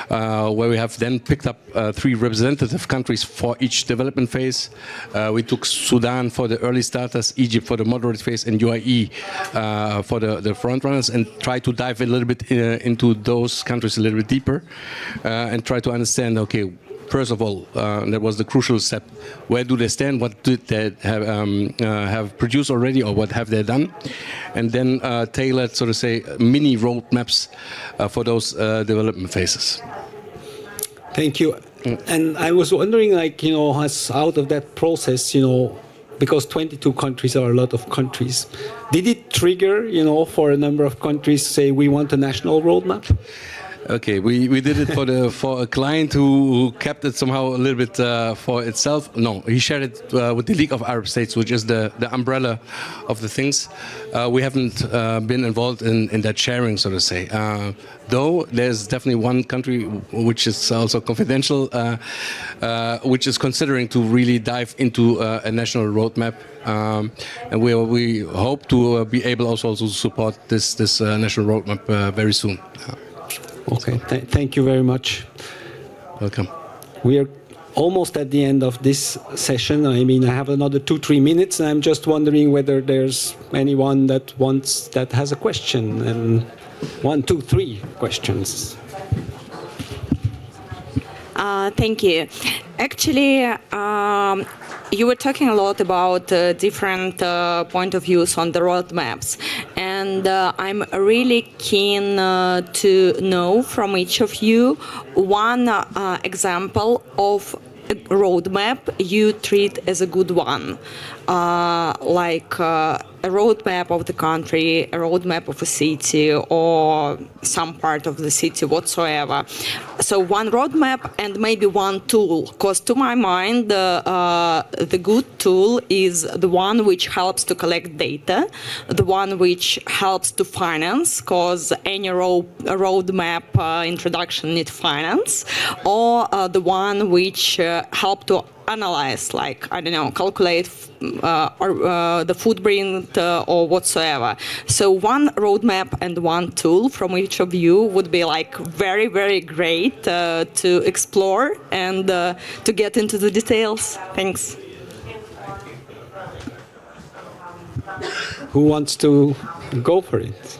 where we have then picked up 3 representative countries for each development phase. We took Sudan for the early starters, Egypt for the moderate phase, and UAE for the front runners, and try to dive a little bit into those countries a little bit deeper, and try to understand, okay, first of all, that was the crucial step. Where do they stand? What did they have produced already, or what have they done? And then tailored, so to say, mini roadmaps for those development phases. Thank you. And I was wondering, as out of that process, because 22 countries are a lot of countries, did it trigger, for a number of countries, say, we want a national roadmap? Okay, we did it for a client who kept it somehow a little bit for itself. No, he shared it with the League of Arab States, which is the umbrella of the things. We haven't been involved in that sharing, so to say. Though there's definitely one country which is also confidential, which is considering to really dive into a national roadmap, and we hope to be able also to support this national roadmap very soon. Okay, thank you very much. Welcome. We are almost at the end of this session. I mean, I have another 2-3 minutes, and I'm just wondering whether there's anyone that has a question. And 1, 2, 3 questions. Thank you. Actually, you were talking a lot about different point of views on the roadmaps, and I'm really keen to know from each of you one example of a roadmap you treat as a good one, like a roadmap of the country, a roadmap of a city, or some part of the city whatsoever. So one roadmap and maybe one tool, because to my mind, the good tool is the one which helps to collect data, the one which helps to finance, because any roadmap introduction needs finance, or the one which help to analyze, like, I don't know, calculate the footprint or whatsoever. So one roadmap and one tool from each of you would be like very, very great to explore and to get into the details. Thanks. Who wants to go for it?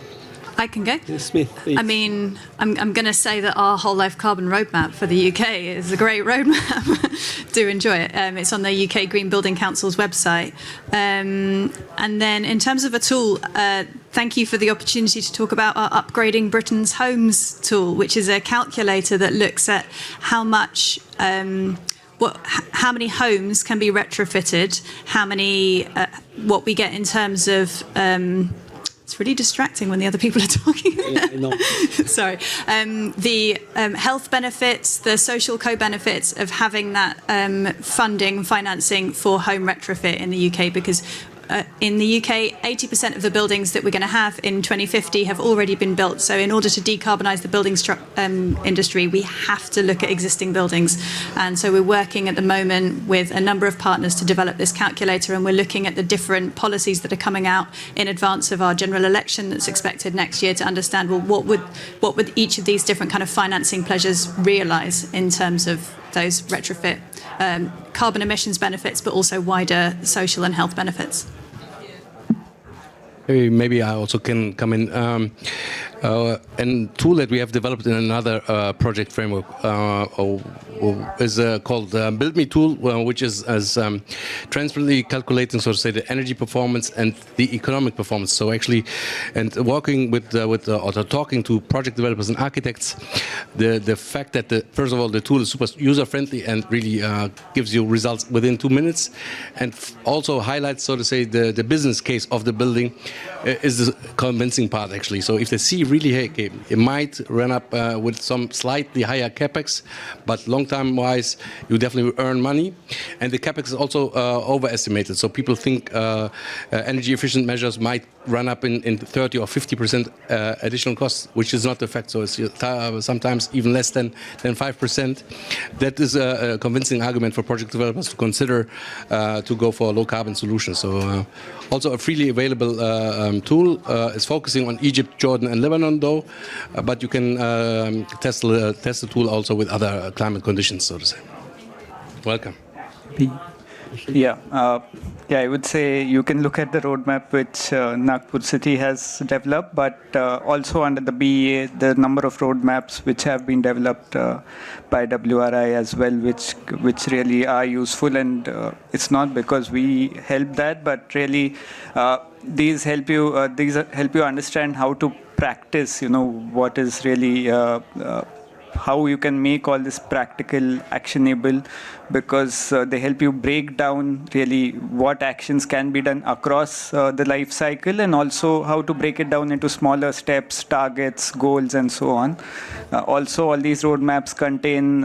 I can go. Smith, please. I mean, I'm going to say that our whole life carbon roadmap for the UK is a great roadmap. Do enjoy it. It's on the UK Green Building Council's website. And then in terms of a tool, thank you for the opportunity to talk about our Upgrading Britain's Homes tool, which is a calculator that looks at how much how many homes can be retrofitted, how many, what we get in terms of. It's really distracting when the other people are talking. Yeah, I know. Sorry. The health benefits, the social co-benefits of having that financing for home retrofit in the UK, because in the UK, 80% of the buildings that we're going to have in 2050 have already been built. So in order to decarbonise the building industry, we have to look at existing buildings. And so we're working at the moment with a number of partners to develop this calculator, and we're looking at the different policies that are coming out in advance of our general election that's expected next year to understand, well, what would each of these different kind of financing pledges realise in terms of those retrofit carbon emissions benefits, but also wider social and health benefits. Maybe I also can come in. A tool that we have developed in another project framework is called Build Me tool, which is transparently calculating, so to say, the energy performance and the economic performance. So actually, and working with or talking to project developers and architects, the fact that first of all the tool is super user friendly and really gives you results within 2 minutes, and also highlights, so to say, the business case of the building is the convincing part actually. So if they see really, hey, okay, it might run up with some slightly higher capex, but long-term wise, you definitely earn money. And the capex is also overestimated. So people think energy efficient measures might run up in 30 or 50% additional costs, which is not the fact. So it's sometimes even less than 5%. That is a convincing argument for project developers to consider to go for a low carbon solution. So also a freely available tool is focusing on Egypt, Jordan, and Lebanon, though. But you can test the tool also with other climate conditions, so to say. Welcome. Yeah, I would say you can look at the roadmap which Nagpur city has developed, but also under the BEA, the number of roadmaps which have been developed by WRI as well, which really are useful. And it's not because we help that, but really these help you understand how to practice. What is really how you can make all this practical, actionable, because they help you break down really what actions can be done across the life cycle, and also how to break it down into smaller steps, targets, goals, and so on. Also, all these roadmaps contain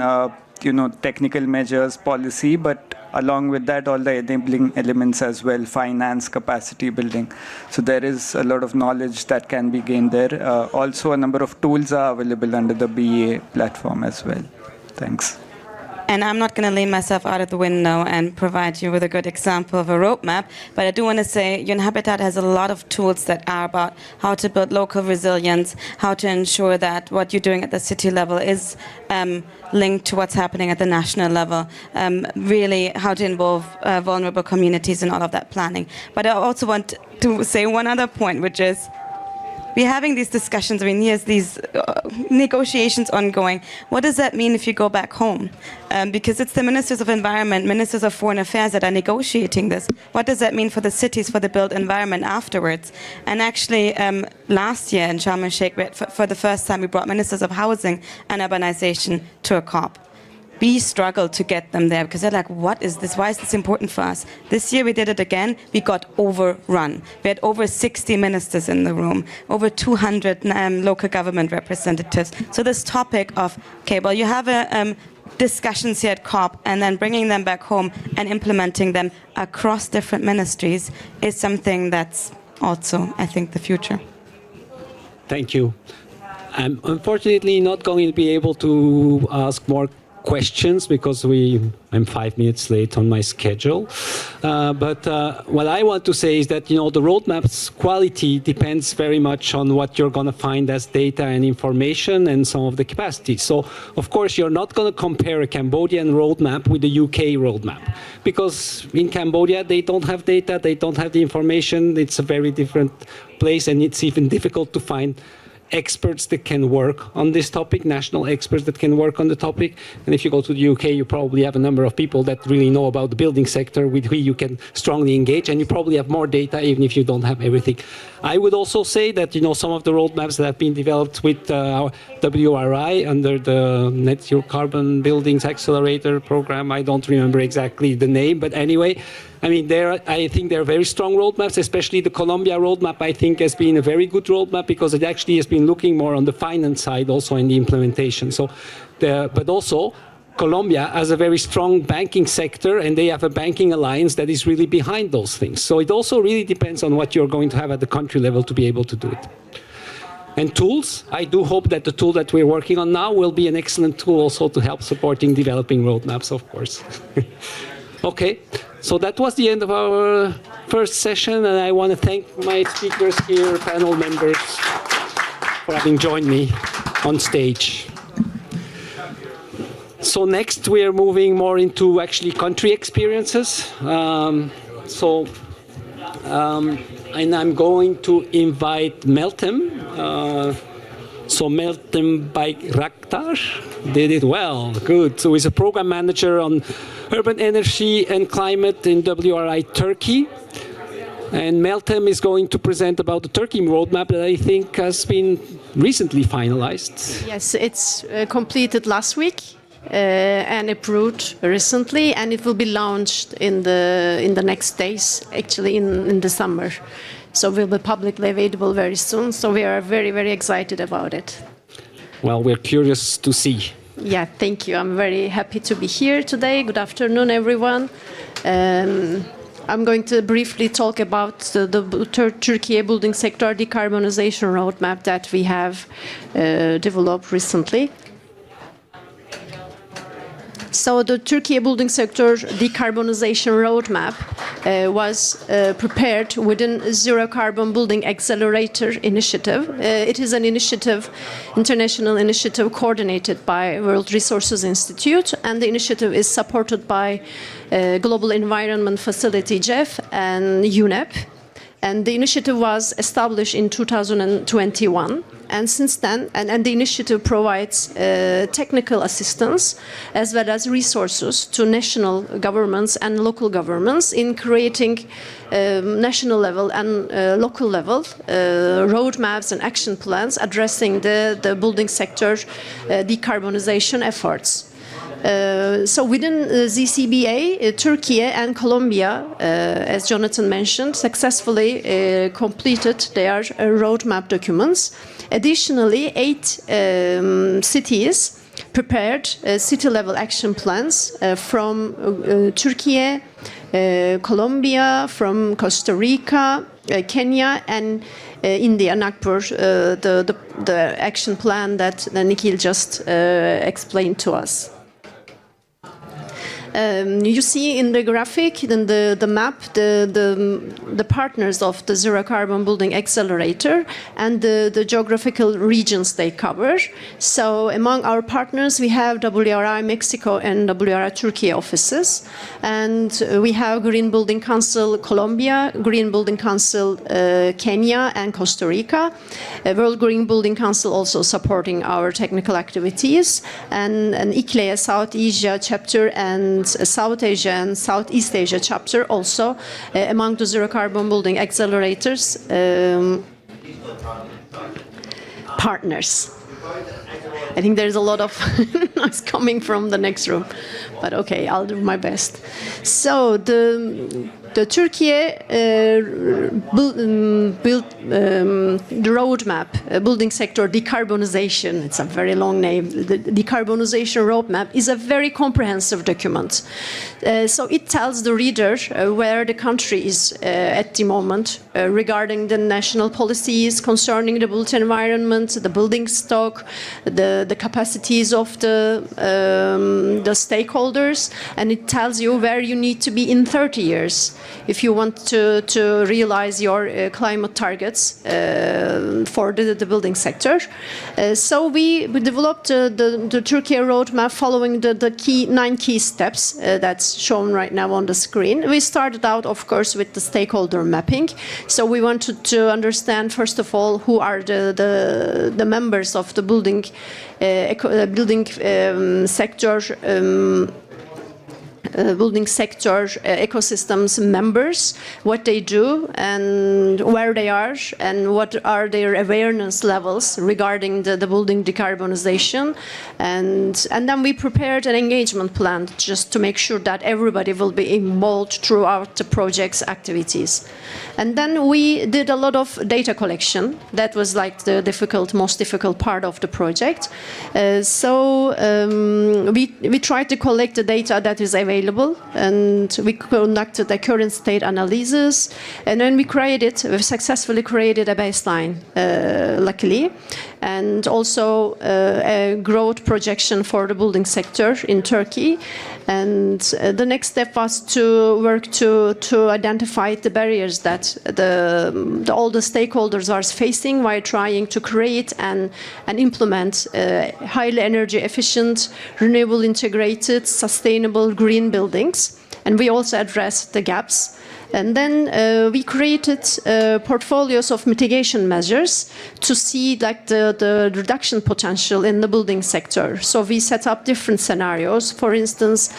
technical measures, policy, but along with that, all the enabling elements as well, finance, capacity building. So there is a lot of knowledge that can be gained there. Also, a number of tools are available under the BEA platform as well. Thanks. And I'm not going to lean myself out of the window and provide you with a good example of a roadmap, but I do want to say UNHabitat has a lot of tools that are about how to build local resilience, how to ensure that what you're doing at the city level is linked to what's happening at the national level, really how to involve vulnerable communities in all of that planning. But I also want to say one other point, which is we're having these discussions. I mean, here's these negotiations ongoing. What does that mean if you go back home? Because it's the ministers of environment, ministers of foreign affairs that are negotiating this. What does that mean for the cities, for the built environment afterwards? And actually, last year in Sharm el-Sheikh, for the first time, we brought ministers of housing and urbanization to a COP. we struggle to get them there because they're like, what is this? Why is this important for us? This year we did it again. We got overrun. We had over 60 ministers in the room, over 200 local government representatives. So this topic of, okay, well, you have discussions here at COP and then bringing them back home and implementing them across different ministries is something that's also, I think, the future. Thank you. I'm unfortunately not going to be able to ask more questions because I'm 5 minutes late on my schedule. But what I want to say is that, the roadmap's quality depends very much on what you're going to find as data and information and some of the capacity. So, of course, you're not going to compare a Cambodian roadmap with the UK roadmap because in Cambodia, they don't have data, they don't have the information. It's a very different place, and it's even difficult to find experts that can work on this topic, national experts that can work on the topic. And if you go to the UK, you probably have a number of people that really know about the building sector with who you can strongly engage, and you probably have more data even if you don't have everything. I would also say that, some of the roadmaps that have been developed with our WRI under the Net Zero Carbon Buildings Accelerator program, I don't remember exactly the name, but anyway, I think they're very strong roadmaps, especially the Colombia roadmap, I think, has been a very good roadmap because it actually has been looking more on the finance side also in the implementation. But also, Colombia has a very strong banking sector, and they have a banking alliance that is really behind those things. So it also really depends on what you're going to have at the country level to be able to do it. And tools, I do hope that the tool that we're working on now will be an excellent tool also to help supporting developing roadmaps, of course. Okay, so that was the end of our first session, and I want to thank my speakers here, panel members, for having joined me on stage. So next we are moving more into actually country experiences. And I'm going to invite Meltem. So Meltem Bayraktar did it well, good. So he's a program manager on urban energy and climate in WRI Turkey. And Meltem is going to present about the Turkey roadmap that I think has been recently finalized. Yes, it's completed last week and approved recently, and it will be launched in the next days, actually in the summer. So it will be publicly available very soon. So we are very, very excited about it. Well, we're curious to see. Yeah, thank you. I'm very happy to be here today. Good afternoon, everyone. I'm going to briefly talk about the Türkiye building sector decarbonization roadmap that we have developed recently. So the Türkiye building sector decarbonization roadmap was prepared within Zero Carbon Building Accelerator initiative. It is an initiative, international initiative coordinated by World Resources Institute, and the initiative is supported by Global Environment Facility, GEF, and UNEP. And the initiative was established in 2021. And since then, and the initiative provides technical assistance as well as resources to national governments and local governments in creating national level and local level roadmaps and action plans addressing the building sector decarbonization efforts. So within ZCBA, Türkiye and Colombia, as Jonathan mentioned, successfully completed their roadmap documents. Additionally, 8 cities prepared city-level action plans from Türkiye, Colombia, from Costa Rica, Kenya, and India, Nagpur, the action plan that Nikhil just explained to us. You see in the graphic, in the map, the partners of the Zero Carbon Building Accelerator and the geographical regions they cover. So among our partners, we have WRI Mexico and WRI Turkey offices. And we have Green Building Council Colombia, Green Building Council Kenya and Costa Rica. World Green Building Council also supporting our technical activities. And ICLEA South Asia chapter and South Asia and Southeast Asia chapter also among the Zero Carbon Building Accelerators partners. I think there's a lot of noise coming from the next room, but okay, I'll do my best. So the Türkiye built the roadmap, building sector decarbonization. It's a very long name. The decarbonization roadmap is a very comprehensive document. So it tells the reader where the country is at the moment regarding the national policies concerning the built environment, the building stock, the capacities of the stakeholders, and it tells you where you need to be in 30 years if you want to realize your climate targets for the building sector. So we developed the Türkiye roadmap following the 9 key steps that's shown right now on the screen. We started out, of course, with the stakeholder mapping. So we wanted to understand, first of all, who are the members of the building sector ecosystems members, what they do and where they are and what are their awareness levels regarding the building decarbonization, and then we prepared an engagement plan just to make sure that everybody will be involved throughout the project's activities. And then we did a lot of data collection. That was like the most difficult part of the project. So we tried to collect the data that is available, and we conducted a current state analysis, and then we successfully created a baseline, luckily, and also a growth projection for the building sector in Turkey. And the next step was to work to identify the barriers that all the stakeholders are facing while trying to create and implement highly energy efficient, renewable integrated, sustainable green buildings. And we also addressed the gaps. And then we created portfolios of mitigation measures to see like the reduction potential in the building sector. So we set up different scenarios. For instance,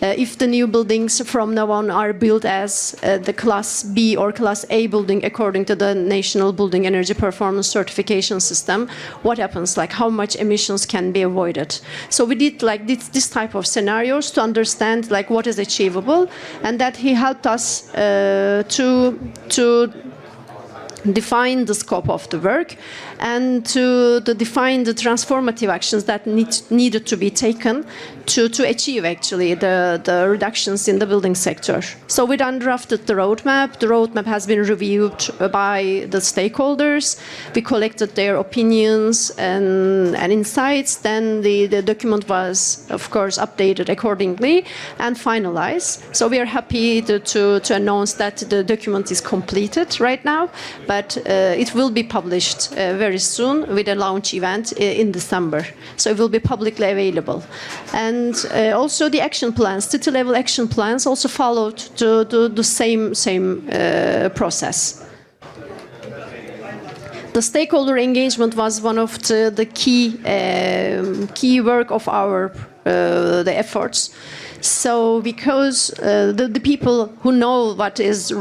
if the new buildings from now on are built as the Class B or Class A building according to the National Building Energy Performance Certification System, what happens? Like how much emissions can be avoided? So we did like this type of scenarios to understand like what is achievable, and that he helped us to define the scope of the work and to define the transformative actions that needed to be taken to achieve actually the reductions in the building sector. So we then drafted the roadmap. The roadmap has been reviewed by the stakeholders. We collected their opinions and insights. Then the document was, of course, updated accordingly and finalized. So we are happy to announce that the document is completed right now, but it will be published very soon with a launch event in December. So it will be publicly available. And also the action plans, city-level action plans, also followed the same process. The stakeholder engagement was one of the key work of our the efforts. So because the people who know what is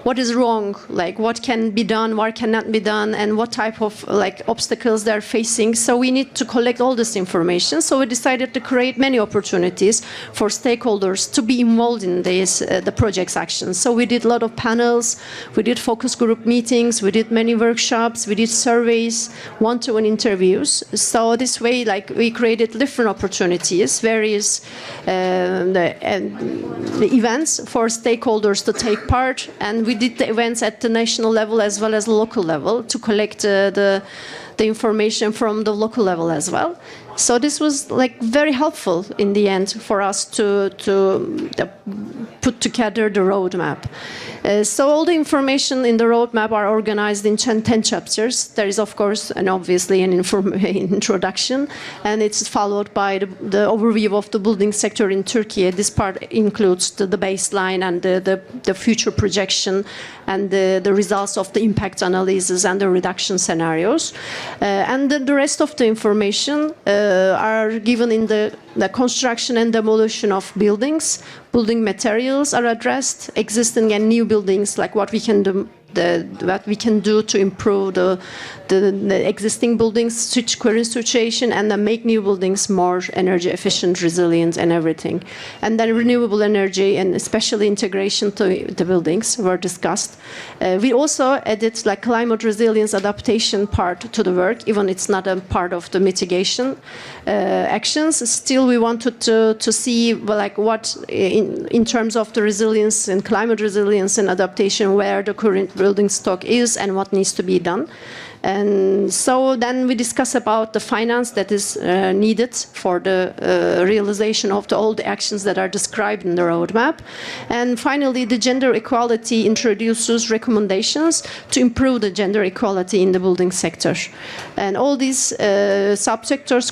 what is wrong, like what can be done, what cannot be done, and what type of like obstacles they're facing. So we need to collect all this information. So we decided to create many opportunities for stakeholders to be involved in the project's actions. So we did a lot of panels, we did focus group meetings, we did many workshops, we did surveys, one-to-one interviews. So this way, like we created different opportunities, various the events for stakeholders to take part, and we did the events at the national level as well as local level to collect the information from the local level as well. So this was like very helpful in the end for us to put together the roadmap. So all the information in the roadmap are organized in 10 chapters. There is, of course, and obviously an introduction, and it's followed by the overview of the building sector in Turkey. This part includes the baseline and the future projection and the results of the impact analysis and the reduction scenarios. And the rest of the information are given in the construction and demolition of buildings. Building materials are addressed, existing and new buildings, like what we can do what we can do to improve the existing buildings current situation, and then make new buildings more energy efficient, resilient, and everything. And then renewable energy and especially integration to the buildings were discussed. We also added like climate resilience adaptation part to the work, even it's not a part of the mitigation actions. Still, we wanted to see like what in terms of the resilience and climate resilience and adaptation, where the current building stock is and what needs to be done. And so then we discuss about the finance that is needed for the realization of all the actions that are described in the roadmap. And finally, the gender equality introduces recommendations to improve the gender equality in the building sector. And all these subsectors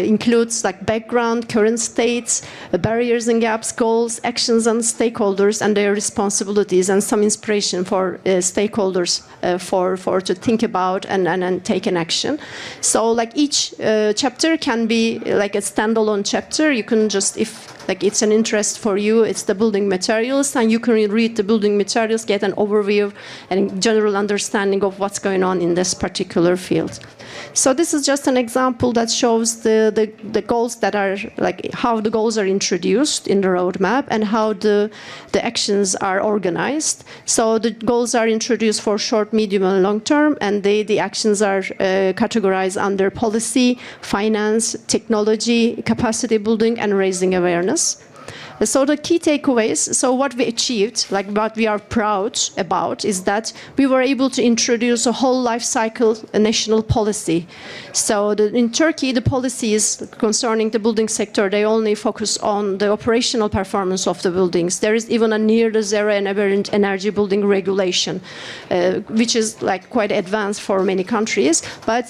includes like background, current states, barriers and gaps, goals, actions and stakeholders and their responsibilities, and some inspiration for stakeholders for to think about and take an action. So like each chapter can be like a standalone chapter. You can just, if like it's an interest for you, it's the building materials, and you can read the building materials, get an overview and general understanding of what's going on in this particular field. So this is just an example that shows the goals that are like how the goals are introduced in the roadmap and how the actions are organized. So the goals are introduced for short, medium, and long term, and the actions are categorized under policy, finance, technology, capacity building, and raising awareness. So the key takeaways, so what we achieved, like what we are proud about, is that we were able to introduce a whole life cycle national policy. So in Turkey, the policies concerning the building sector, they only focus on the operational performance of the buildings. There is even a near the zero and aberrant energy building regulation, which is like quite advanced for many countries, but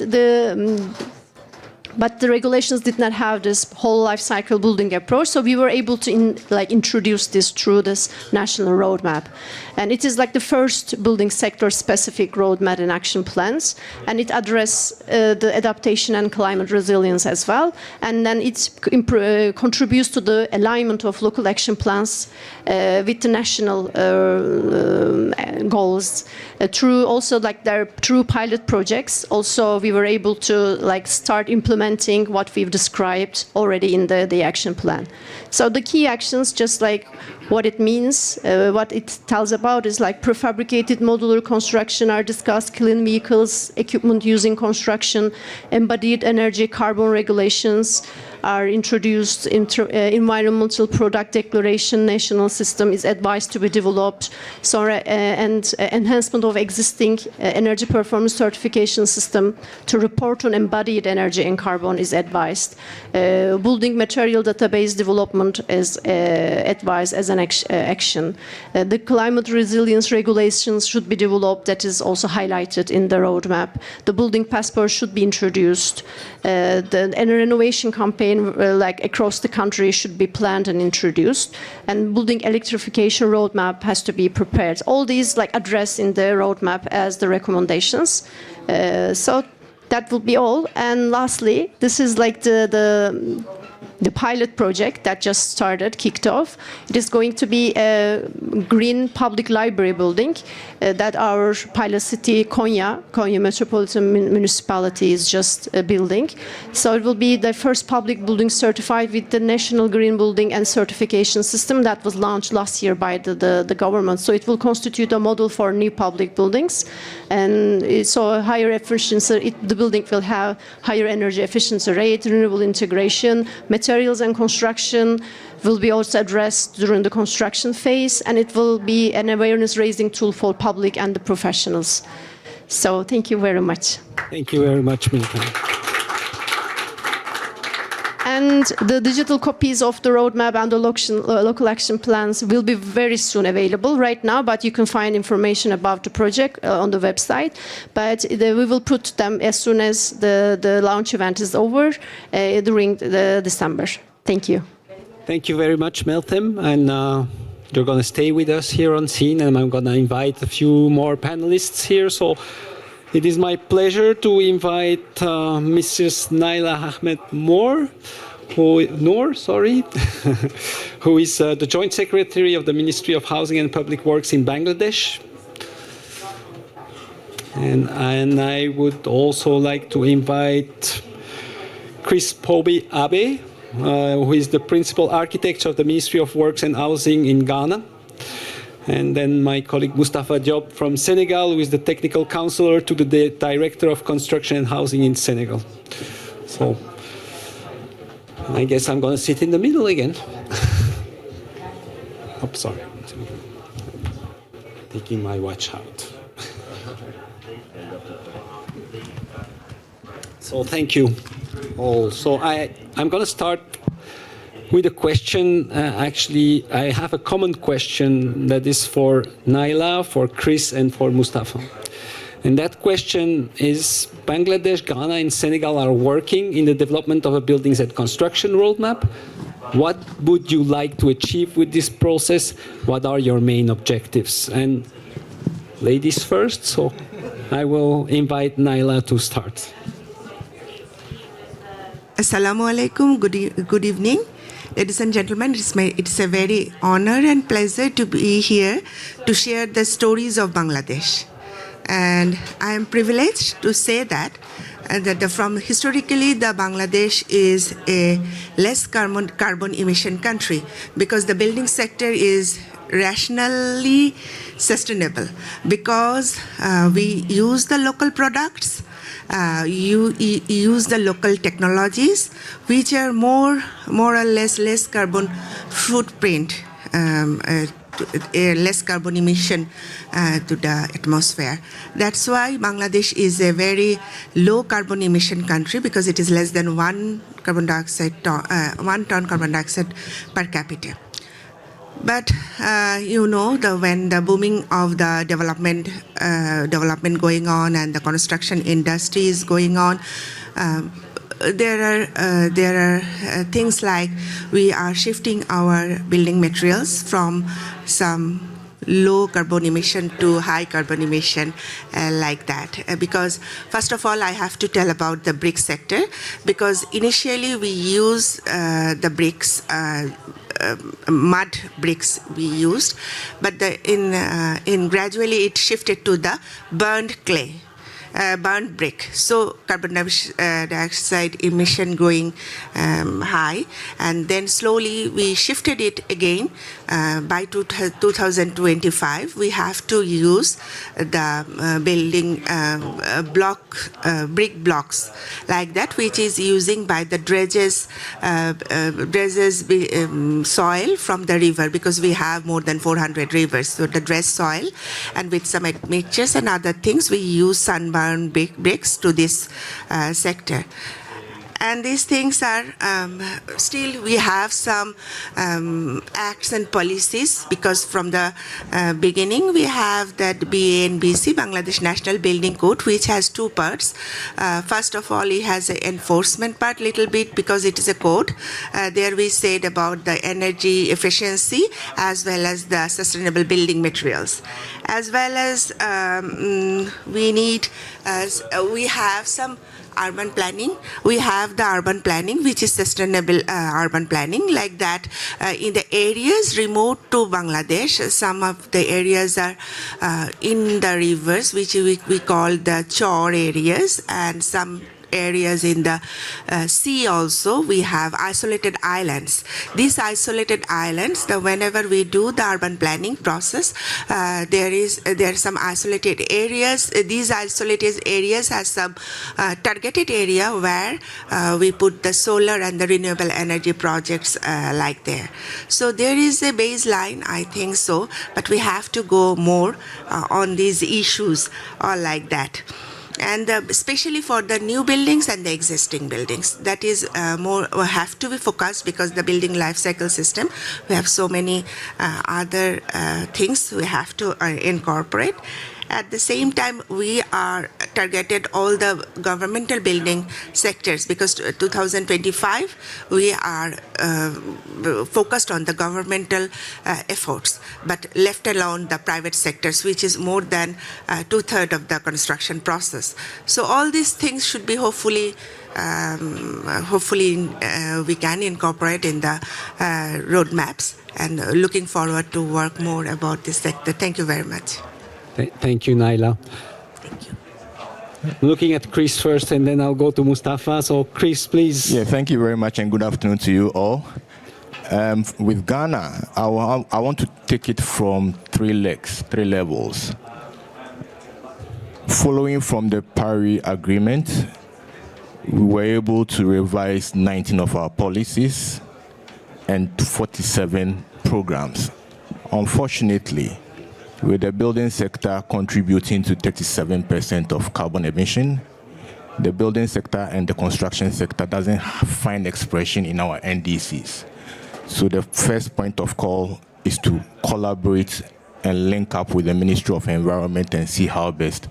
the regulations did not have this whole life cycle building approach, so we were able to introduce this through this national roadmap. And it is like the first building sector specific roadmap and action plans, and it addresses the adaptation and climate resilience as well. And then it contributes to the alignment of local action plans with the national goals through also like their true pilot projects. Also, we were able to like start implementing what we've described already in the action plan. So the key actions, just like what it means, what it tells about is like prefabricated modular construction are discussed, clean vehicles, equipment using construction, embodied energy, carbon regulations are introduced, environmental product declaration national system is advised to be developed, so, and enhancement of existing energy performance certification system to report on embodied energy and carbon is advised. Building material database development is advised as an action. The climate resilience regulations should be developed, that is also highlighted in the roadmap. The building passport should be introduced. The renovation campaign like across the country should be planned and introduced, and building electrification roadmap has to be prepared. All these like addressed in the roadmap as the recommendations. So that will be all. And lastly, this is like the pilot project that just started, kicked off. It is going to be a green public library building that our pilot city, Konya Metropolitan Municipality is just building. So it will be the first public building certified with the National Green Building and Certification System that was launched last year by the government. So it will constitute a model for new public buildings. And so a higher efficiency, the building will have higher energy efficiency rate, renewable integration, materials and construction will be also addressed during the construction phase, and it will be an awareness raising tool for public and the professionals. So thank you very much. Thank you very much, Milton. And the digital copies of the roadmap and the local action plans will be very soon available right now, but you can find information about the project on the website. But we will put them as soon as the launch event is over during December. Thank you. Thank you very much, Meltem. And you're going to stay with us here on scene, and I'm going to invite a few more panelists here. So it is my pleasure to invite Mrs. Naila Ahmed Noor, who is the Joint Secretary of the Ministry of Housing and Public Works in Bangladesh. And I would also like to invite Chris Pobi Abe, who is the principal architect of the Ministry of Works and Housing in Ghana. And then my colleague Mustafa Diop from Senegal, who is the technical counselor to the Director of Construction and Housing in Senegal. So I guess I'm going to sit in the middle again. Oh, sorry. Taking my watch out. So thank you all. So I'm going to start with a question. Actually, I have a common question that is for Naila, for Chris, and for Mustafa. And that question is, Bangladesh, Ghana, and Senegal are working in the development of a buildings and construction roadmap. What would you like to achieve with this process? What are your main objectives? And ladies first, so I will invite Naila to start. Assalamu alaikum, good evening. Ladies and gentlemen, it's a very honor and pleasure to be here to share the stories of Bangladesh. And I am privileged to say that from historically the Bangladesh is a less carbon emission country because the building sector is rationally sustainable because we use the local products, you use the local technologies which are more or less carbon footprint, less carbon emission to the atmosphere. That's why Bangladesh is a very low carbon emission country because it is less than 1 ton carbon dioxide per capita. But when the booming of the development going on and the construction industry is going on, there are things like we are shifting our building materials from some low carbon emission to high carbon emission like that. Because first of all, I have to tell about the brick sector because initially we use the bricks, mud bricks we used, but in gradually it shifted to the burned clay. Burnt brick, so carbon dioxide emission going high, and then slowly we shifted it again. By 2025, we have to use the building brick blocks like that, which is using by the dredges soil from the river because we have more than 400 rivers. So the dredge soil, and with some admixtures and other things, we use sunburn bricks to this sector. And these things are still we have some acts and policies because from the beginning we have that BANBC, Bangladesh National Building Code, which has two parts. First of all, it has an enforcement part little bit because it is a code. There we said about the energy efficiency as well as the sustainable building materials. As well as we have some urban planning. We have the urban planning, which is sustainable urban planning, like that in the areas remote to Bangladesh. Some of the areas are in the rivers, which we call the chor areas, and some areas in the sea also. We have isolated islands. These isolated islands, whenever we do the urban planning process, there are some isolated areas. These isolated areas have some targeted area where we put the solar and the renewable energy projects like there. So there is a baseline, I think so, but we have to go more on these issues or like that. And especially for the new buildings and the existing buildings, that is more have to be focused because the building life cycle system, we have so many other things we have to incorporate. At the same time, we are targeted all the governmental building sectors because 2025 we are focused on the governmental efforts, but left alone the private sectors, which is more than 2/3 of the construction process. So all these things should be hopefully we can incorporate in the roadmaps, and looking forward to work more about this sector. Thank you very much. Thank you, Naila. Thank you. looking at Chris first, and then I'll go to Mustafa. So Chris, please. Yeah, thank you very much, and good afternoon to you all. With Ghana, I want to take it from three levels. Following from the Paris Agreement, we were able to revise 19 of our policies and 47 programs. Unfortunately, with the building sector contributing to 37% of carbon emission, the building sector and the construction sector doesn't find expression in our NDCs. So the first point of call is to collaborate and link up with the Ministry of Environment and see how best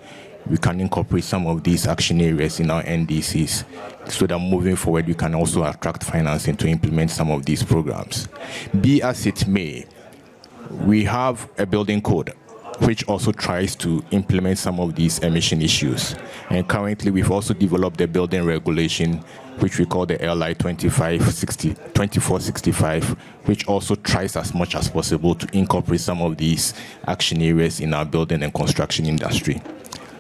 we can incorporate some of these action areas in our NDCs so that moving forward we can also attract financing to implement some of these programs. Be as it may, we have a building code which also tries to implement some of these emission issues. And currently we've also developed a building regulation which we call the LI 2465, which also tries as much as possible to incorporate some of these action areas in our building and construction industry.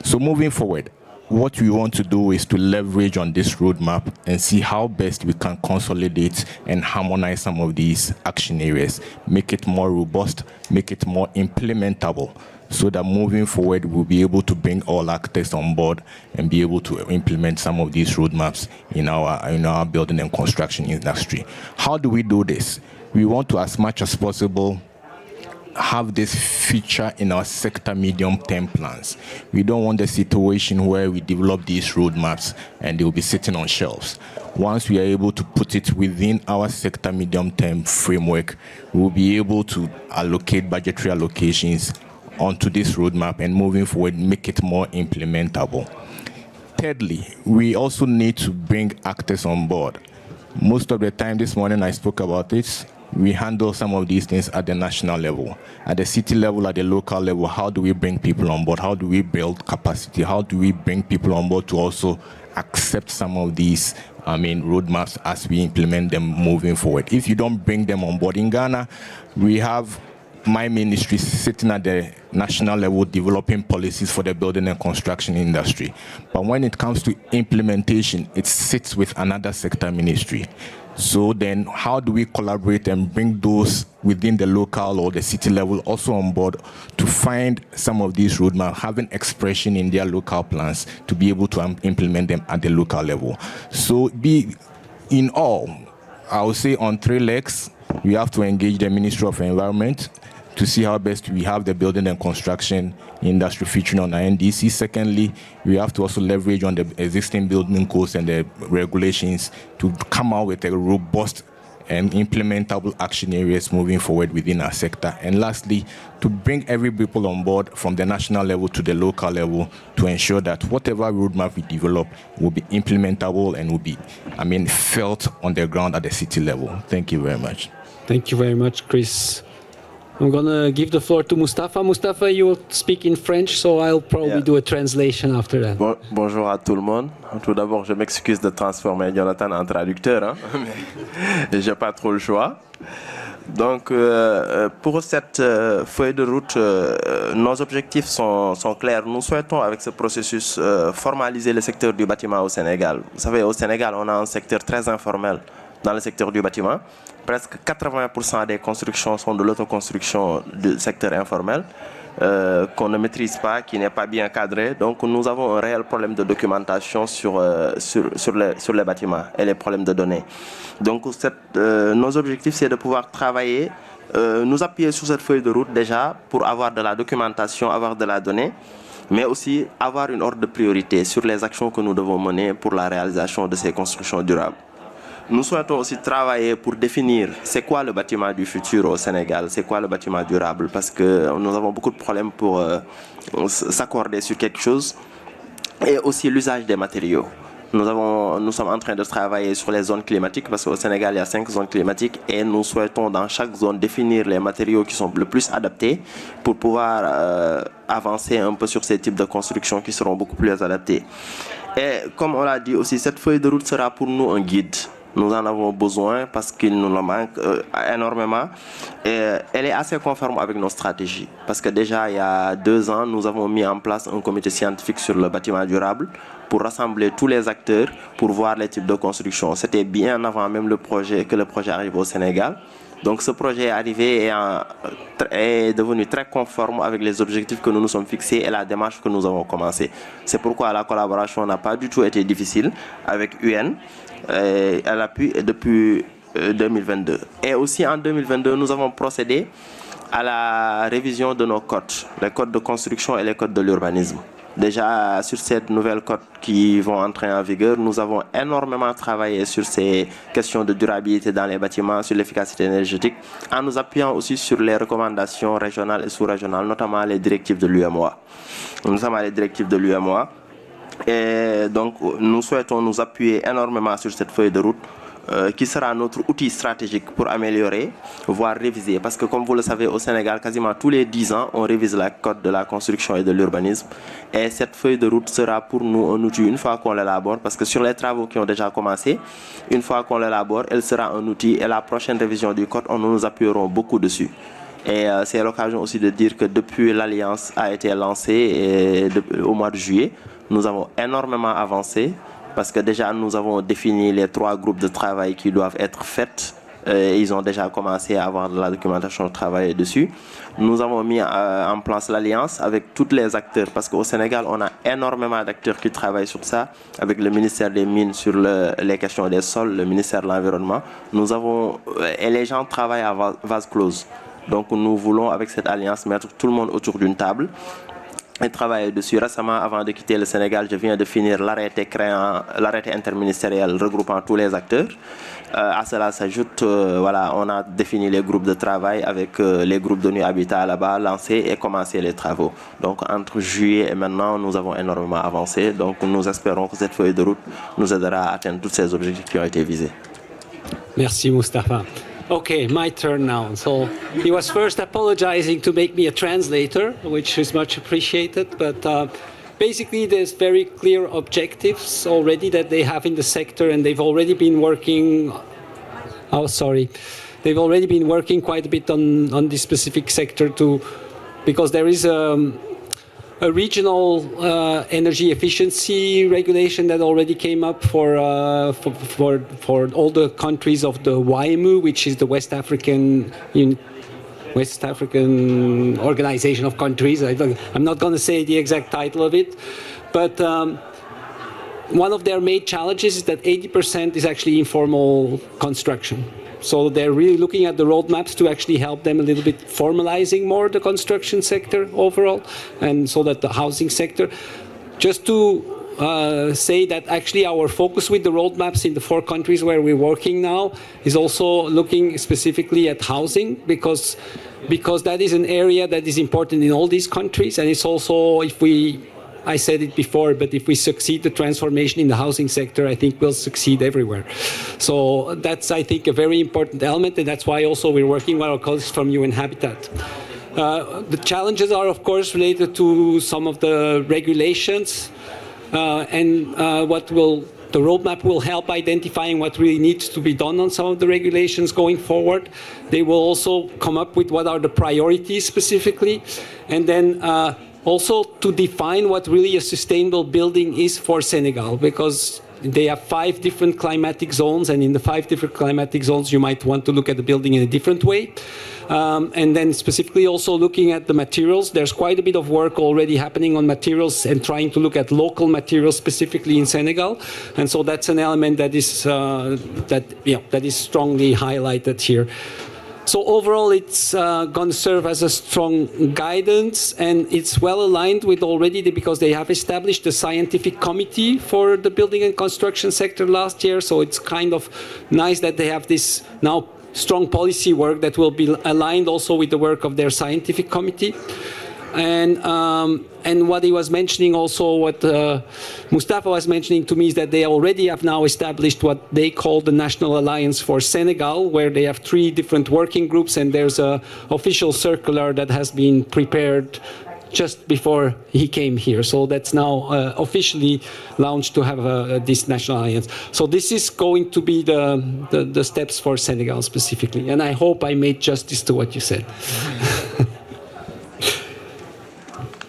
So moving forward, what we want to do is to leverage on this roadmap and see how best we can consolidate and harmonize some of these action areas, make it more robust, make it more implementable, so that moving forward we'll be able to bring all actors on board and be able to implement some of these roadmaps in our building and construction industry. How do we do this? We want to, as much as possible, have this feature in our sector medium-term plans. We don't want a situation where we develop these roadmaps and they will be sitting on shelves. Once we are able to put it within our sector medium-term framework, we will be able to allocate budgetary allocations onto this roadmap and moving forward, make it more implementable. Thirdly, we also need to bring actors on board. Most of the time this morning I spoke about it, we handle some of these things at the national level. At the city level, at the local level, how do we bring people on board? How do we build capacity? How do we bring people on board to also accept some of these roadmaps as we implement them moving forward? If you don't bring them on board in Ghana, we have my ministry sitting at the national level developing policies for the building and construction industry. But when it comes to implementation, it sits with another sector ministry. So then how do we collaborate and bring those within the local or the city level also on board to find some of these roadmaps, having expression in their local plans to be able to implement them at the local level? So in all, I would say on three legs, we have to engage the Ministry of Environment to see how best we have the building and construction industry featuring on our NDC. Secondly, we have to also leverage on the existing building codes and the regulations to come out with a robust and implementable action areas moving forward within our sector. And lastly, to bring every people on board from the national level to the local level to ensure that whatever roadmap we develop will be implementable and will be, felt on the ground at the city level. Thank you very much. Thank you very much, Chris. I'm going to give the floor to Mustafa. Mustafa, you will speak in French, so I'll probably do a translation after that. Bonjour à tout le monde. Tout d'abord, je m'excuse de transformer Jonathan en traducteur, mais j'ai pas trop le choix. Donc, pour cette feuille de route, nos objectifs sont clairs. Nous souhaitons, avec ce processus, formaliser le secteur du bâtiment au Sénégal. Vous savez, au Sénégal, on a un secteur très informel dans le secteur du bâtiment. Presque 80% des constructions sont de l'autoconstruction du secteur informel, qu'on ne maîtrise pas, qui n'est pas bien cadré. Donc nous avons un réel problème de documentation sur les bâtiments et les problèmes de données. Donc nos objectifs, c'est de pouvoir travailler, nous appuyer sur cette feuille de route déjà pour avoir de la documentation, avoir de la donnée, mais aussi avoir une ordre de priorité sur les actions que nous devons mener pour la réalisation de ces constructions durables. Nous souhaitons aussi travailler pour définir c'est quoi le bâtiment du futur au Sénégal, c'est quoi le bâtiment durable, parce que nous avons beaucoup de problèmes pour s'accorder sur quelque chose, et aussi l'usage des matériaux. Nous sommes en train de travailler sur les zones climatiques, parce qu'au Sénégal il y a 5 zones climatiques, et nous souhaitons dans chaque zone définir les matériaux qui sont le plus adaptés pour pouvoir avancer un peu sur ces types de constructions qui seront beaucoup plus adaptés. Et comme on l'a dit aussi, cette feuille de route sera pour nous un guide. Nous en avons besoin parce qu'il nous en manque énormément. Et elle est assez conforme avec nos stratégies. Parce que déjà, il y a 2 ans, nous avons mis en place un comité scientifique sur le bâtiment durable pour rassembler tous les acteurs pour voir les types de construction. C'était bien avant même le projet arrive au Sénégal. Donc ce projet est arrivé et est devenu très conforme avec les objectifs que nous nous sommes fixés et la démarche que nous avons commencée. C'est pourquoi la collaboration n'a pas du tout été difficile avec UN. Elle appuie depuis 2022. Et aussi en 2022, nous avons procédé à la révision de nos codes, les codes de construction et les codes de l'urbanisme. Déjà, sur ces nouvelles codes qui vont entrer en vigueur, nous avons énormément travaillé sur ces questions de durabilité dans les bâtiments, sur l'efficacité énergétique, en nous appuyant aussi sur les recommandations régionales et sous-régionales, notamment les directives de l'UMOA. Et donc, nous souhaitons nous appuyer énormément sur cette feuille de route qui sera notre outil stratégique pour améliorer, voire réviser. Parce que comme vous le savez, au Sénégal, quasiment tous les 10 ans, on révise la code de la construction et de l'urbanisme. Et cette feuille de route sera pour nous un outil une fois qu'on l'élabore. Parce que sur les travaux qui ont déjà commencé, une fois qu'on l'élabore, elle sera un outil. Et la prochaine révision du code, nous nous appuierons beaucoup dessus. Et c'est l'occasion aussi de dire que depuis l'Alliance a été lancée au mois de juillet, nous avons énormément avancé. Parce que déjà, nous avons défini les 3 groupes de travail qui doivent être faits. Ils ont déjà commencé à avoir de la documentation de travail dessus. Nous avons mis en place l'alliance avec tous les acteurs. Parce qu'au Sénégal, on a énormément d'acteurs qui travaillent sur ça. Avec le ministère des Mines sur les questions des sols, le ministère de l'Environnement. Et les gens travaillent à vase close. Donc nous voulons, avec cette alliance, mettre tout le monde autour d'une table et travailler dessus. Récemment, avant de quitter le Sénégal, je viens de finir l'arrêté interministériel regroupant tous les acteurs. À cela s'ajoute, on a défini les groupes de travail avec les groupes de nuit habitat là-bas, lancé et commencé les travaux. Donc entre juillet et maintenant, nous avons énormément avancé. Donc nous espérons que cette feuille de route nous aidera à atteindre tous ces objectifs qui ont été visés. Merci, Mustafa. Okay, my turn now. So he was first apologizing to make me a translator, which is much appreciated. But basically, there's very clear objectives already that they have in the sector, and they've already been working. They've already been working quite a bit on this specific sector because there is a regional energy efficiency regulation that already came up for all the countries of the WIMU, which is the West African Organization of Countries. I'm not going to say the exact title of it, but one of their main challenges is that 80% is actually informal construction. So they're really looking at the roadmaps to actually help them a little bit formalizing more the construction sector overall, and so that the housing sector. Just to say that actually our focus with the roadmaps in the 4 countries where we're working now is also looking specifically at housing, because that is an area that is important in all these countries, and it's also, I said it before, but if we succeed the transformation in the housing sector, I think we'll succeed everywhere. So that's, I think, a very important element, and that's why also we're working with our colleagues from UN Habitat. The challenges are, of course, related to some of the regulations, and the roadmap will help identifying what really needs to be done on some of the regulations going forward. They will also come up with what are the priorities specifically, and then also to define what really a sustainable building is for Senegal, because they have 5 different climatic zones, and in the 5 different climatic zones you might want to look at the building in a different way. And then specifically also looking at the materials. There's quite a bit of work already happening on materials and trying to look at local materials specifically in Senegal. And so that's an element that is strongly highlighted here. So overall, it's going to serve as a strong guidance, and it's well aligned with already because they have established a scientific committee for the building and construction sector last year. So it's kind of nice that they have this now strong policy work that will be aligned also with the work of their scientific committee. And what he was mentioning also, what Mustafa was mentioning to me, is that they already have now established what they call the National Alliance for Senegal, where they have 3 different working groups, and there's an official circular that has been prepared just before he came here. So that's now officially launched to have this national alliance. So this is going to be the steps for Senegal specifically. And I hope I made justice to what you said.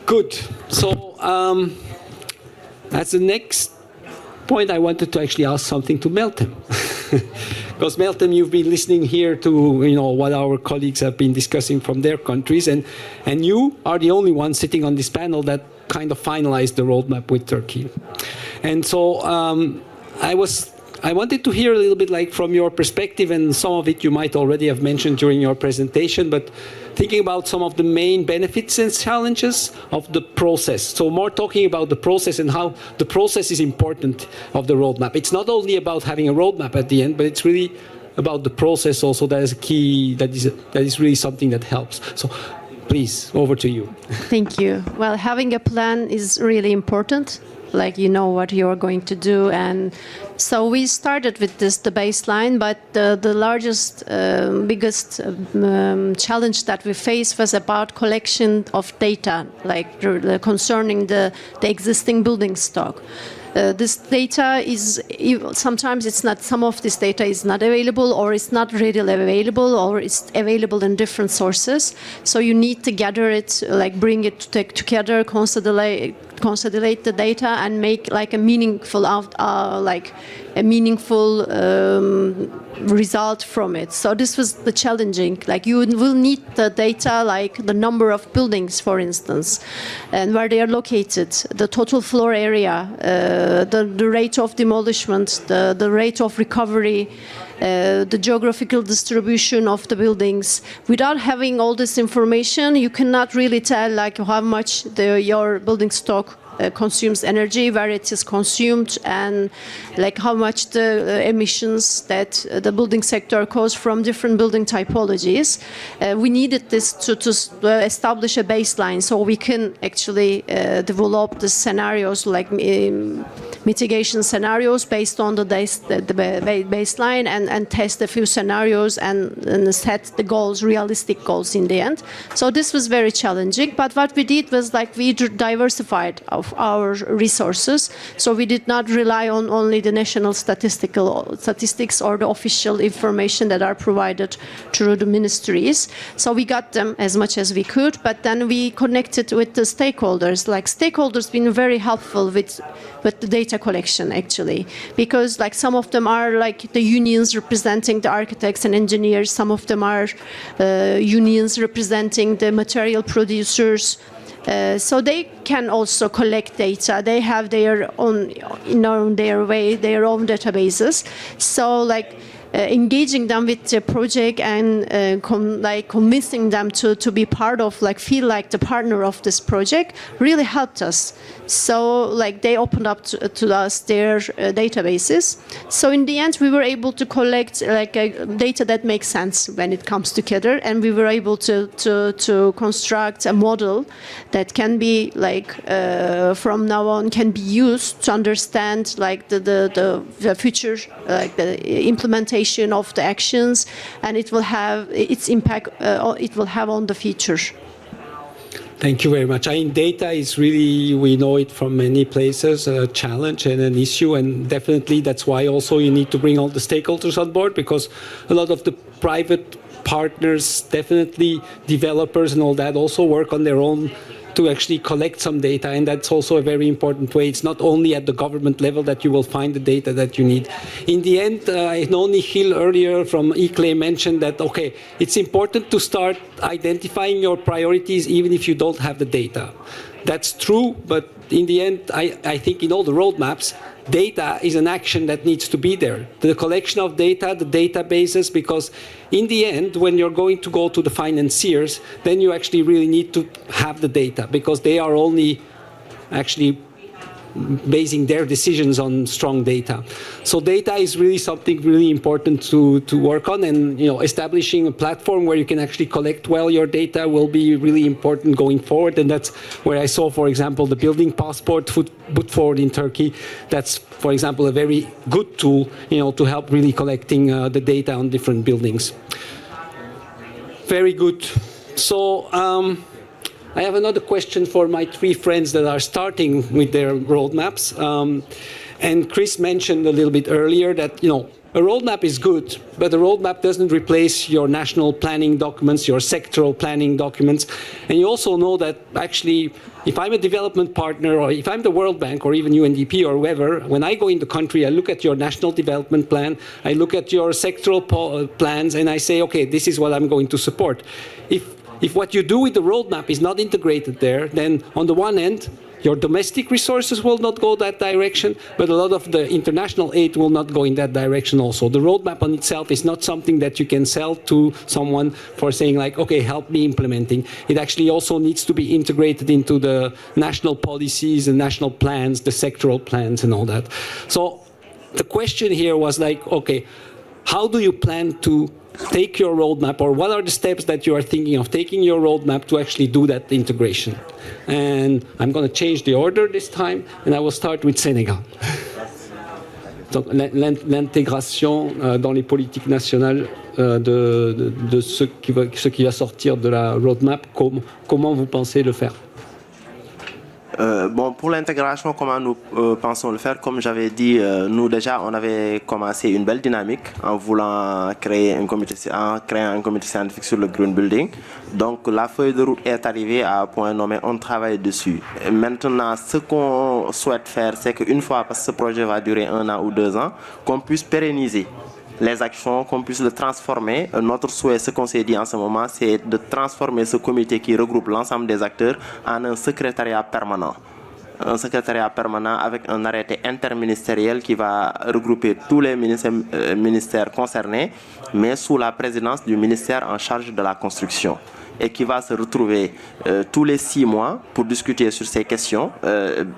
Good. So as the next point, I wanted to actually ask something to Meltem. Because Meltem, you've been listening here to what our colleagues have been discussing from their countries, and you are the only one sitting on this panel that kind of finalized the roadmap with Turkey. And so I wanted to hear a little bit like from your perspective, and some of it you might already have mentioned during your presentation, but thinking about some of the main benefits and challenges of the process. So more talking about the process and how the process is important of the roadmap. It's not only about having a roadmap at the end, but it's really about the process also that is a key, that is really something that helps. So please, over to you. Thank you. Well, having a plan is really important. Like you know what you are going to do, and so we started with the baseline, but the largest biggest challenge that we faced was about collection of data, like concerning the existing building stock. This data is sometimes it's not, some of this data is not available, or it's not readily available, or it's available in different sources. So you need to gather it, like bring it together, consolidate the data, and make like a meaningful result from it. So this was the challenging. Like you will need the data, like the number of buildings, for instance, and where they are located, the total floor area, the rate of demolishment, the rate of recovery, the geographical distribution of the buildings. Without having all this information, you cannot really tell like how much your building stock consumes energy, where it is consumed, and like how much the emissions that the building sector causes from different building typologies. We needed this to establish a baseline, so we can actually develop the scenarios, like mitigation scenarios based on the baseline, and test a few scenarios and set the goals, realistic goals in the end. So this was very challenging, but what we did was like we diversified our resources. So we did not rely on only the national statistics or the official information that are provided through the ministries. So we got them as much as we could, but then we connected with the stakeholders. Like stakeholders been very helpful with the data collection actually, because like some of them are like the unions representing the architects and engineers, some of them are unions representing the material producers. So they can also collect data. They have their own, their own databases. So like engaging them with the project and convincing them to be part of, like feel like the partner of this project really helped us. So like they opened up to us their databases. So in the end, we were able to collect like data that makes sense when it comes together, and we were able to construct a model that can be like from now on can be used to understand like the future, like the implementation of the actions, and it will have its impact. It will have on the future. Thank you very much. I mean, data is really, we know it from many places, a challenge and an issue, and definitely that's why also you need to bring all the stakeholders on board, because a lot of the private partners, definitely developers and all that, also work on their own to actually collect some data, and that's also a very important way. It's not only at the government level that you will find the data that you need. In the end, I know Nikhil earlier from ICLE mentioned that, okay, it's important to start identifying your priorities even if you don't have the data. That's true, but in the end, I think in all the roadmaps, data is an action that needs to be there. The collection of data, the databases, because in the end, when you're going to go to the financiers, then you actually really need to have the data, because they are only actually basing their decisions on strong data. So data is really something really important to work on, and establishing a platform where you can actually collect well your data will be really important going forward. And that's where I saw, for example, the building passport put forward in Turkey. That's, for example, a very good tool, to help really collecting the data on different buildings. Very good. So I have another question for my three friends that are starting with their roadmaps. And Chris mentioned a little bit earlier that, a roadmap is good, but a roadmap doesn't replace your national planning documents, your sectoral planning documents. And you also know that actually, if I'm a development partner, or if I'm the World Bank, or even UNDP, or whoever, when I go in the country, I look at your national development plan, I look at your sectoral plans, and I say, okay, this is what I'm going to support. If what you do with the roadmap is not integrated there, then on the one end, your domestic resources will not go that direction, but a lot of the international aid will not go in that direction also. The roadmap on itself is not something that you can sell to someone for saying like, okay, help me implementing. It actually also needs to be integrated into the national policies and national plans, the sectoral plans and all that. So the question here was like, okay, how do you plan to take your roadmap, or what are the steps that you are thinking of taking your roadmap to actually do that integration? And I'm going to change the order this time, and I will start with Senegal. Donc, l'intégration dans les politiques nationales de ce qui va sortir de la roadmap, comment vous pensez le faire? Bon, pour l'intégration, comment nous pensons le faire? Comme j'avais dit, nous déjà, on avait commencé une belle dynamique en voulant créer un comité scientifique sur le green building. Donc, la feuille de route est arrivée à un point nommé, on travaille dessus. Et maintenant, ce qu'on souhaite faire, c'est qu'une fois, parce que ce projet va durer 1 an ou 2 ans, qu'on puisse pérenniser les actions, qu'on puisse le transformer. Notre souhait, ce qu'on s'est dit en ce moment, c'est de transformer ce comité qui regroupe l'ensemble des acteurs en un secrétariat permanent. Un secrétariat permanent avec un arrêté interministériel qui va regrouper tous les ministères concernés, mais sous la présidence du ministère en charge de la construction, et qui va se retrouver tous les 6 mois pour discuter sur ces questions.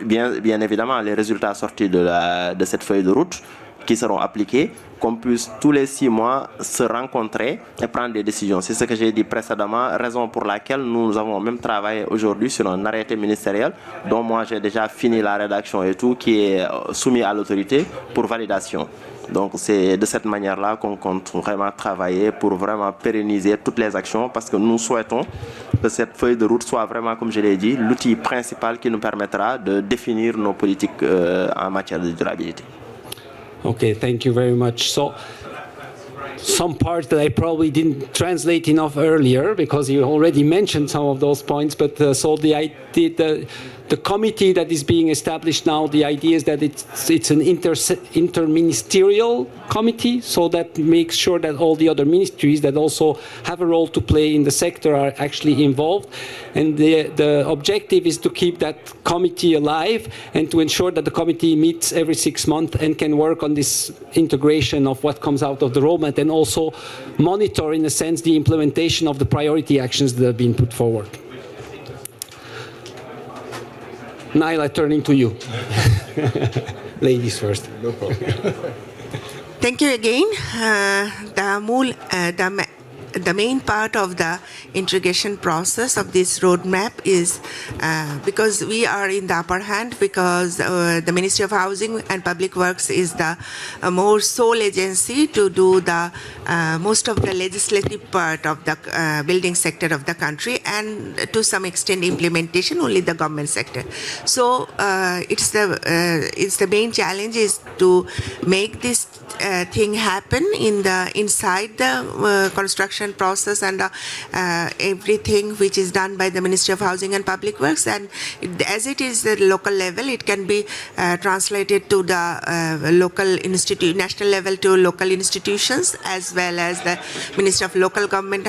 Bien évidemment, les résultats sortis de cette feuille de route qui seront appliqués, qu'on puisse tous les 6 mois se rencontrer et prendre des décisions. C'est ce que j'ai dit précédemment, raison pour laquelle nous avons même travaillé aujourd'hui sur un arrêté ministériel dont moi j'ai déjà fini la rédaction et tout, qui est soumis à l'autorité pour validation. Donc c'est de cette manière-là qu'on compte vraiment travailler pour vraiment pérenniser toutes les actions, parce que nous souhaitons que cette feuille de route soit vraiment, comme je l'ai dit, l'outil principal qui nous permettra de définir nos politiques en matière de durabilité. Okay, thank you very much. So, some parts that I probably didn't translate enough earlier, because you already mentioned some of those points, but so the committee that is being established now, the idea is that it's an interministerial committee, so that makes sure that all the other ministries that also have a role to play in the sector are actually involved. And the objective is to keep that committee alive and to ensure that the committee meets every 6 months and can work on this integration of what comes out of the roadmap, and also monitor, in a sense, the implementation of the priority actions that have been put forward. Naila, turning to you. Ladies first. No problem. Thank you again. The main part of the integration process of this roadmap is because we are in the upper hand, because the Ministry of Housing and Public Works is the more sole agency to do the most of the legislative part of the building sector of the country, and to some extent implementation only the government sector. So it's the main challenge is to make this thing happen inside the construction process and everything which is done by the Ministry of Housing and Public Works, and as it is at local level, it can be translated to the national level to local institutions, as well as the Ministry of Local Government,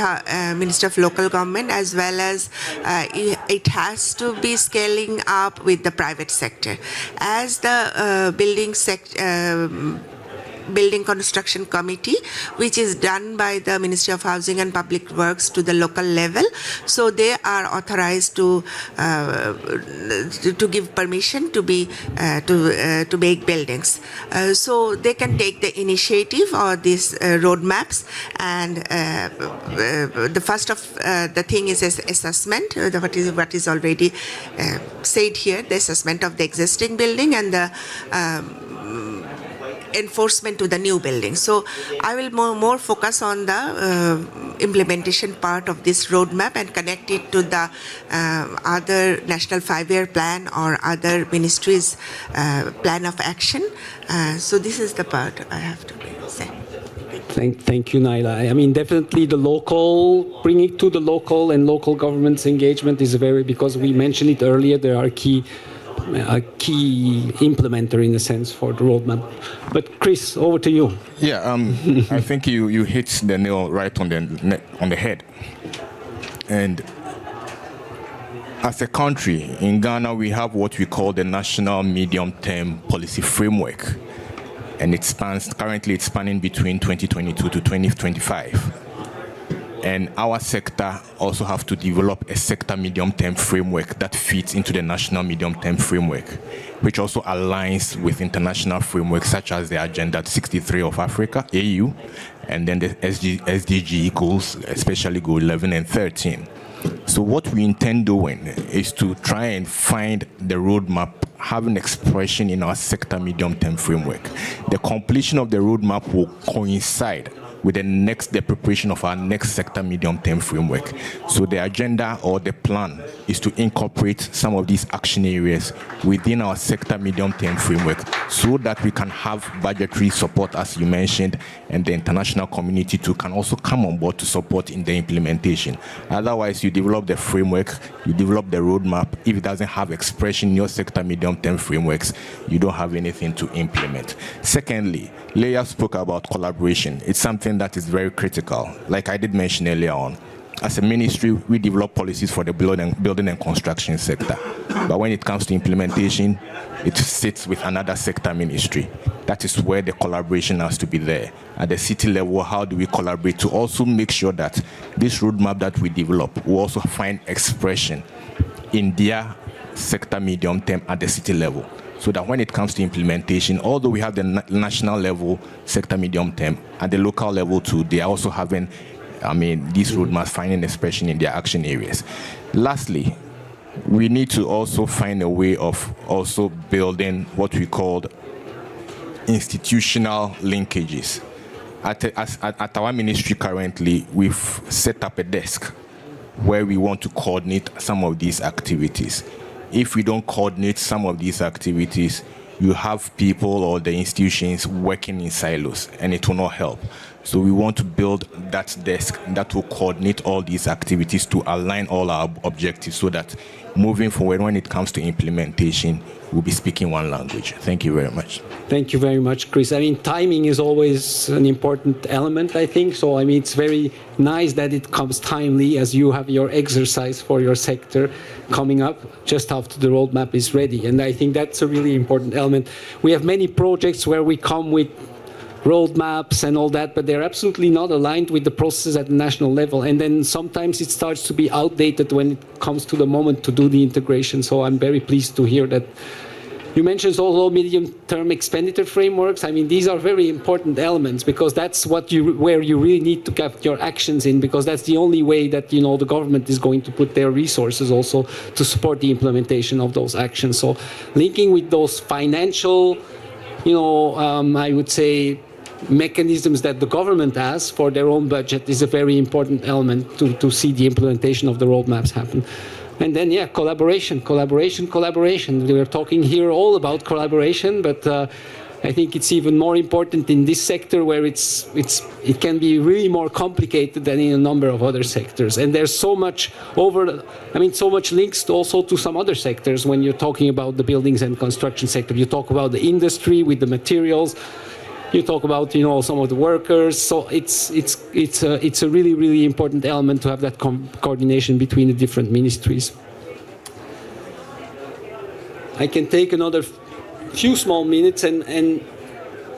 as well as it has to be scaling up with the private sector. As the Building Construction Committee, which is done by the Ministry of Housing and Public Works to the local level, so they are authorized to give permission to make buildings. So they can take the initiative or these roadmaps, and the first of the thing is assessment. What is already said here, the assessment of the existing building and the enforcement to the new buildings. So I will more focus on the implementation part of this roadmap and connect it to the other national 5-year plan or other ministries' plan of action. So this is the part I have to say. Thank you, Naila. I mean, definitely bringing to the local and local governments engagement is because we mentioned it earlier, there are a key implementer in a sense for the roadmap. But Chris, over to you. Yeah, I think you hit the nail right on the head. And as a country, in Ghana, we have what we call the National Medium-Term Policy Framework. And currently it's spanning between 2022 to 2025. And our sector also have to develop a sector medium-term framework that fits into the national medium-term framework, which also aligns with international frameworks such as the Agenda 63 of Africa, AU, and then the SDG goals, especially goal 11 and 13. So what we intend doing is to try and find the roadmap having expression in our sector medium-term framework. The completion of the roadmap will coincide with the preparation of our next sector medium-term framework. So the agenda or the plan is to incorporate some of these action areas within our sector medium-term framework so that we can have budgetary support, as you mentioned, and the international community too can also come on board to support in the implementation. Otherwise, you develop the framework, you develop the roadmap. If it doesn't have expression in your sector medium-term frameworks, you don't have anything to implement. Secondly, Leah spoke about collaboration. It's something that is very critical. Like I did mention earlier on, as a ministry, we develop policies for the building and construction sector. But when it comes to implementation, it sits with another sector ministry. That is where the collaboration has to be there. At the city level, how do we collaborate to also make sure that this roadmap that we develop will also find expression in their sector medium term at the city level? So that when it comes to implementation, although we have the national level sector medium term, at the local level too, they are also having, these roadmaps finding expression in their action areas. Lastly, we need to also find a way of also building what we call institutional linkages. At our ministry currently, we've set up a desk where we want to coordinate some of these activities. If we don't coordinate some of these activities, you have people or the institutions working in silos, and it will not help. So we want to build that desk that will coordinate all these activities to align all our objectives so that moving forward, when it comes to implementation, we'll be speaking one language. Thank you very much. Thank you very much, Chris. Timing is always an important element, I think. So, it's very nice that it comes timely as you have your exercise for your sector coming up just after the roadmap is ready. And I think that's a really important element. We have many projects where we come with roadmaps and all that, but they're absolutely not aligned with the process at the national level. And then sometimes it starts to be outdated when it comes to the moment to do the integration. So I'm very pleased to hear that. You mentioned also medium-term expenditure frameworks. These are very important elements because that's where you really need to get your actions in, because that's the only way that the government is going to put their resources also to support the implementation of those actions. So linking with those financial, I would say, mechanisms that the government has for their own budget is a very important element to see the implementation of the roadmaps happen. And then, collaboration. We're talking here all about collaboration, but I think it's even more important in this sector where it can be really more complicated than in a number of other sectors. And there's so much so much links also to some other sectors when you're talking about the buildings and construction sector. You talk about the industry with the materials. You talk about some of the workers. So it's a really, really important element to have that coordination between the different ministries. I can take another few small minutes and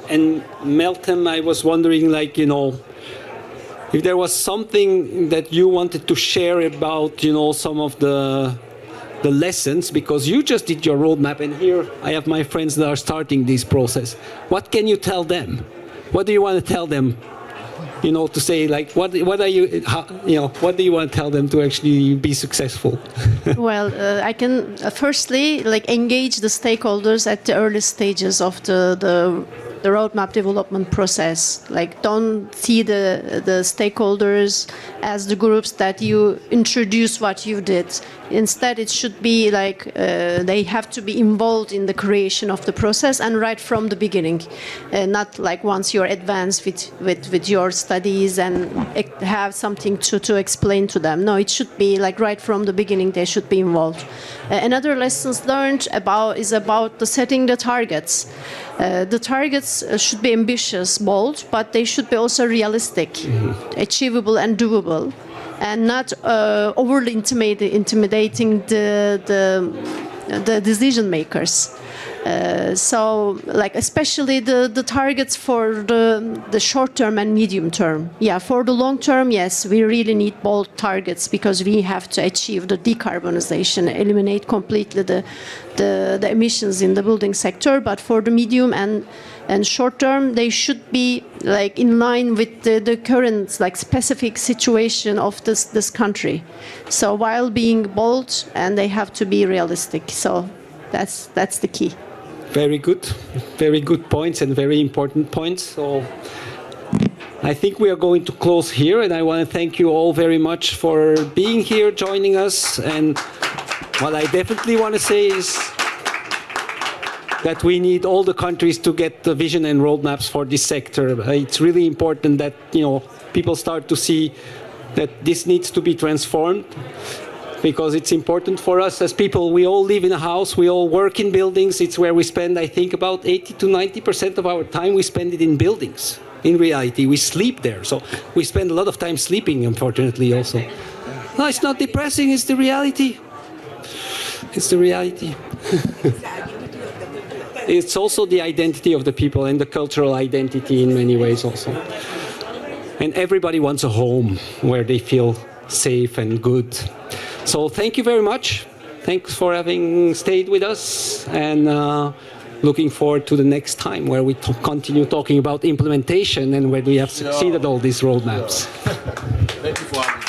Meltem, I was wondering, if there was something that you wanted to share about, some of the lessons, because you just did your roadmap, and here I have my friends that are starting this process. What can you tell them? What do you want to tell them? To say what do you want to tell them to actually be successful? Well, I can firstly engage the stakeholders at the early stages of the the roadmap development process. Like, don't see the stakeholders as the groups that you introduce what you did. Instead, it should be like they have to be involved in the creation of the process and right from the beginning, not like once you're advanced with your studies and have something to explain to them. No, it should be like right from the beginning they should be involved. Another lessons learned is about the setting the targets. The targets should be ambitious, bold, but they should be also realistic, achievable and doable, and not overly intimidating the decision makers. So, like, especially the targets for the short term and medium term. Yeah, for the long term, yes, we really need bold targets because we have to achieve the decarbonization, eliminate completely the emissions in the building sector. But for the medium and short term, they should be like in line with the current like specific situation of this country. So while being bold, and they have to be realistic. So that's the key. Very good points and very important points. So I think we are going to close here, and I want to thank you all very much for being here, joining us. And what I definitely want to say is that we need all the countries to get the vision and roadmaps for this sector. It's really important that, you know, people start to see that this needs to be transformed, because it's important for us as people. We all live in a house, we all work in buildings. It's where we spend, I think, about 80 to 90% of our time, we spend it in buildings. In reality, we sleep there. So we spend a lot of time sleeping, unfortunately, also. No, it's not depressing, it's the reality. It's the reality. It's also the identity of the people and the cultural identity in many ways also. And everybody wants a home where they feel safe and good. So thank you very much. Thanks for having stayed with us, and looking forward to the next time where we continue talking about implementation and where we have succeeded all these roadmaps. Thank you for having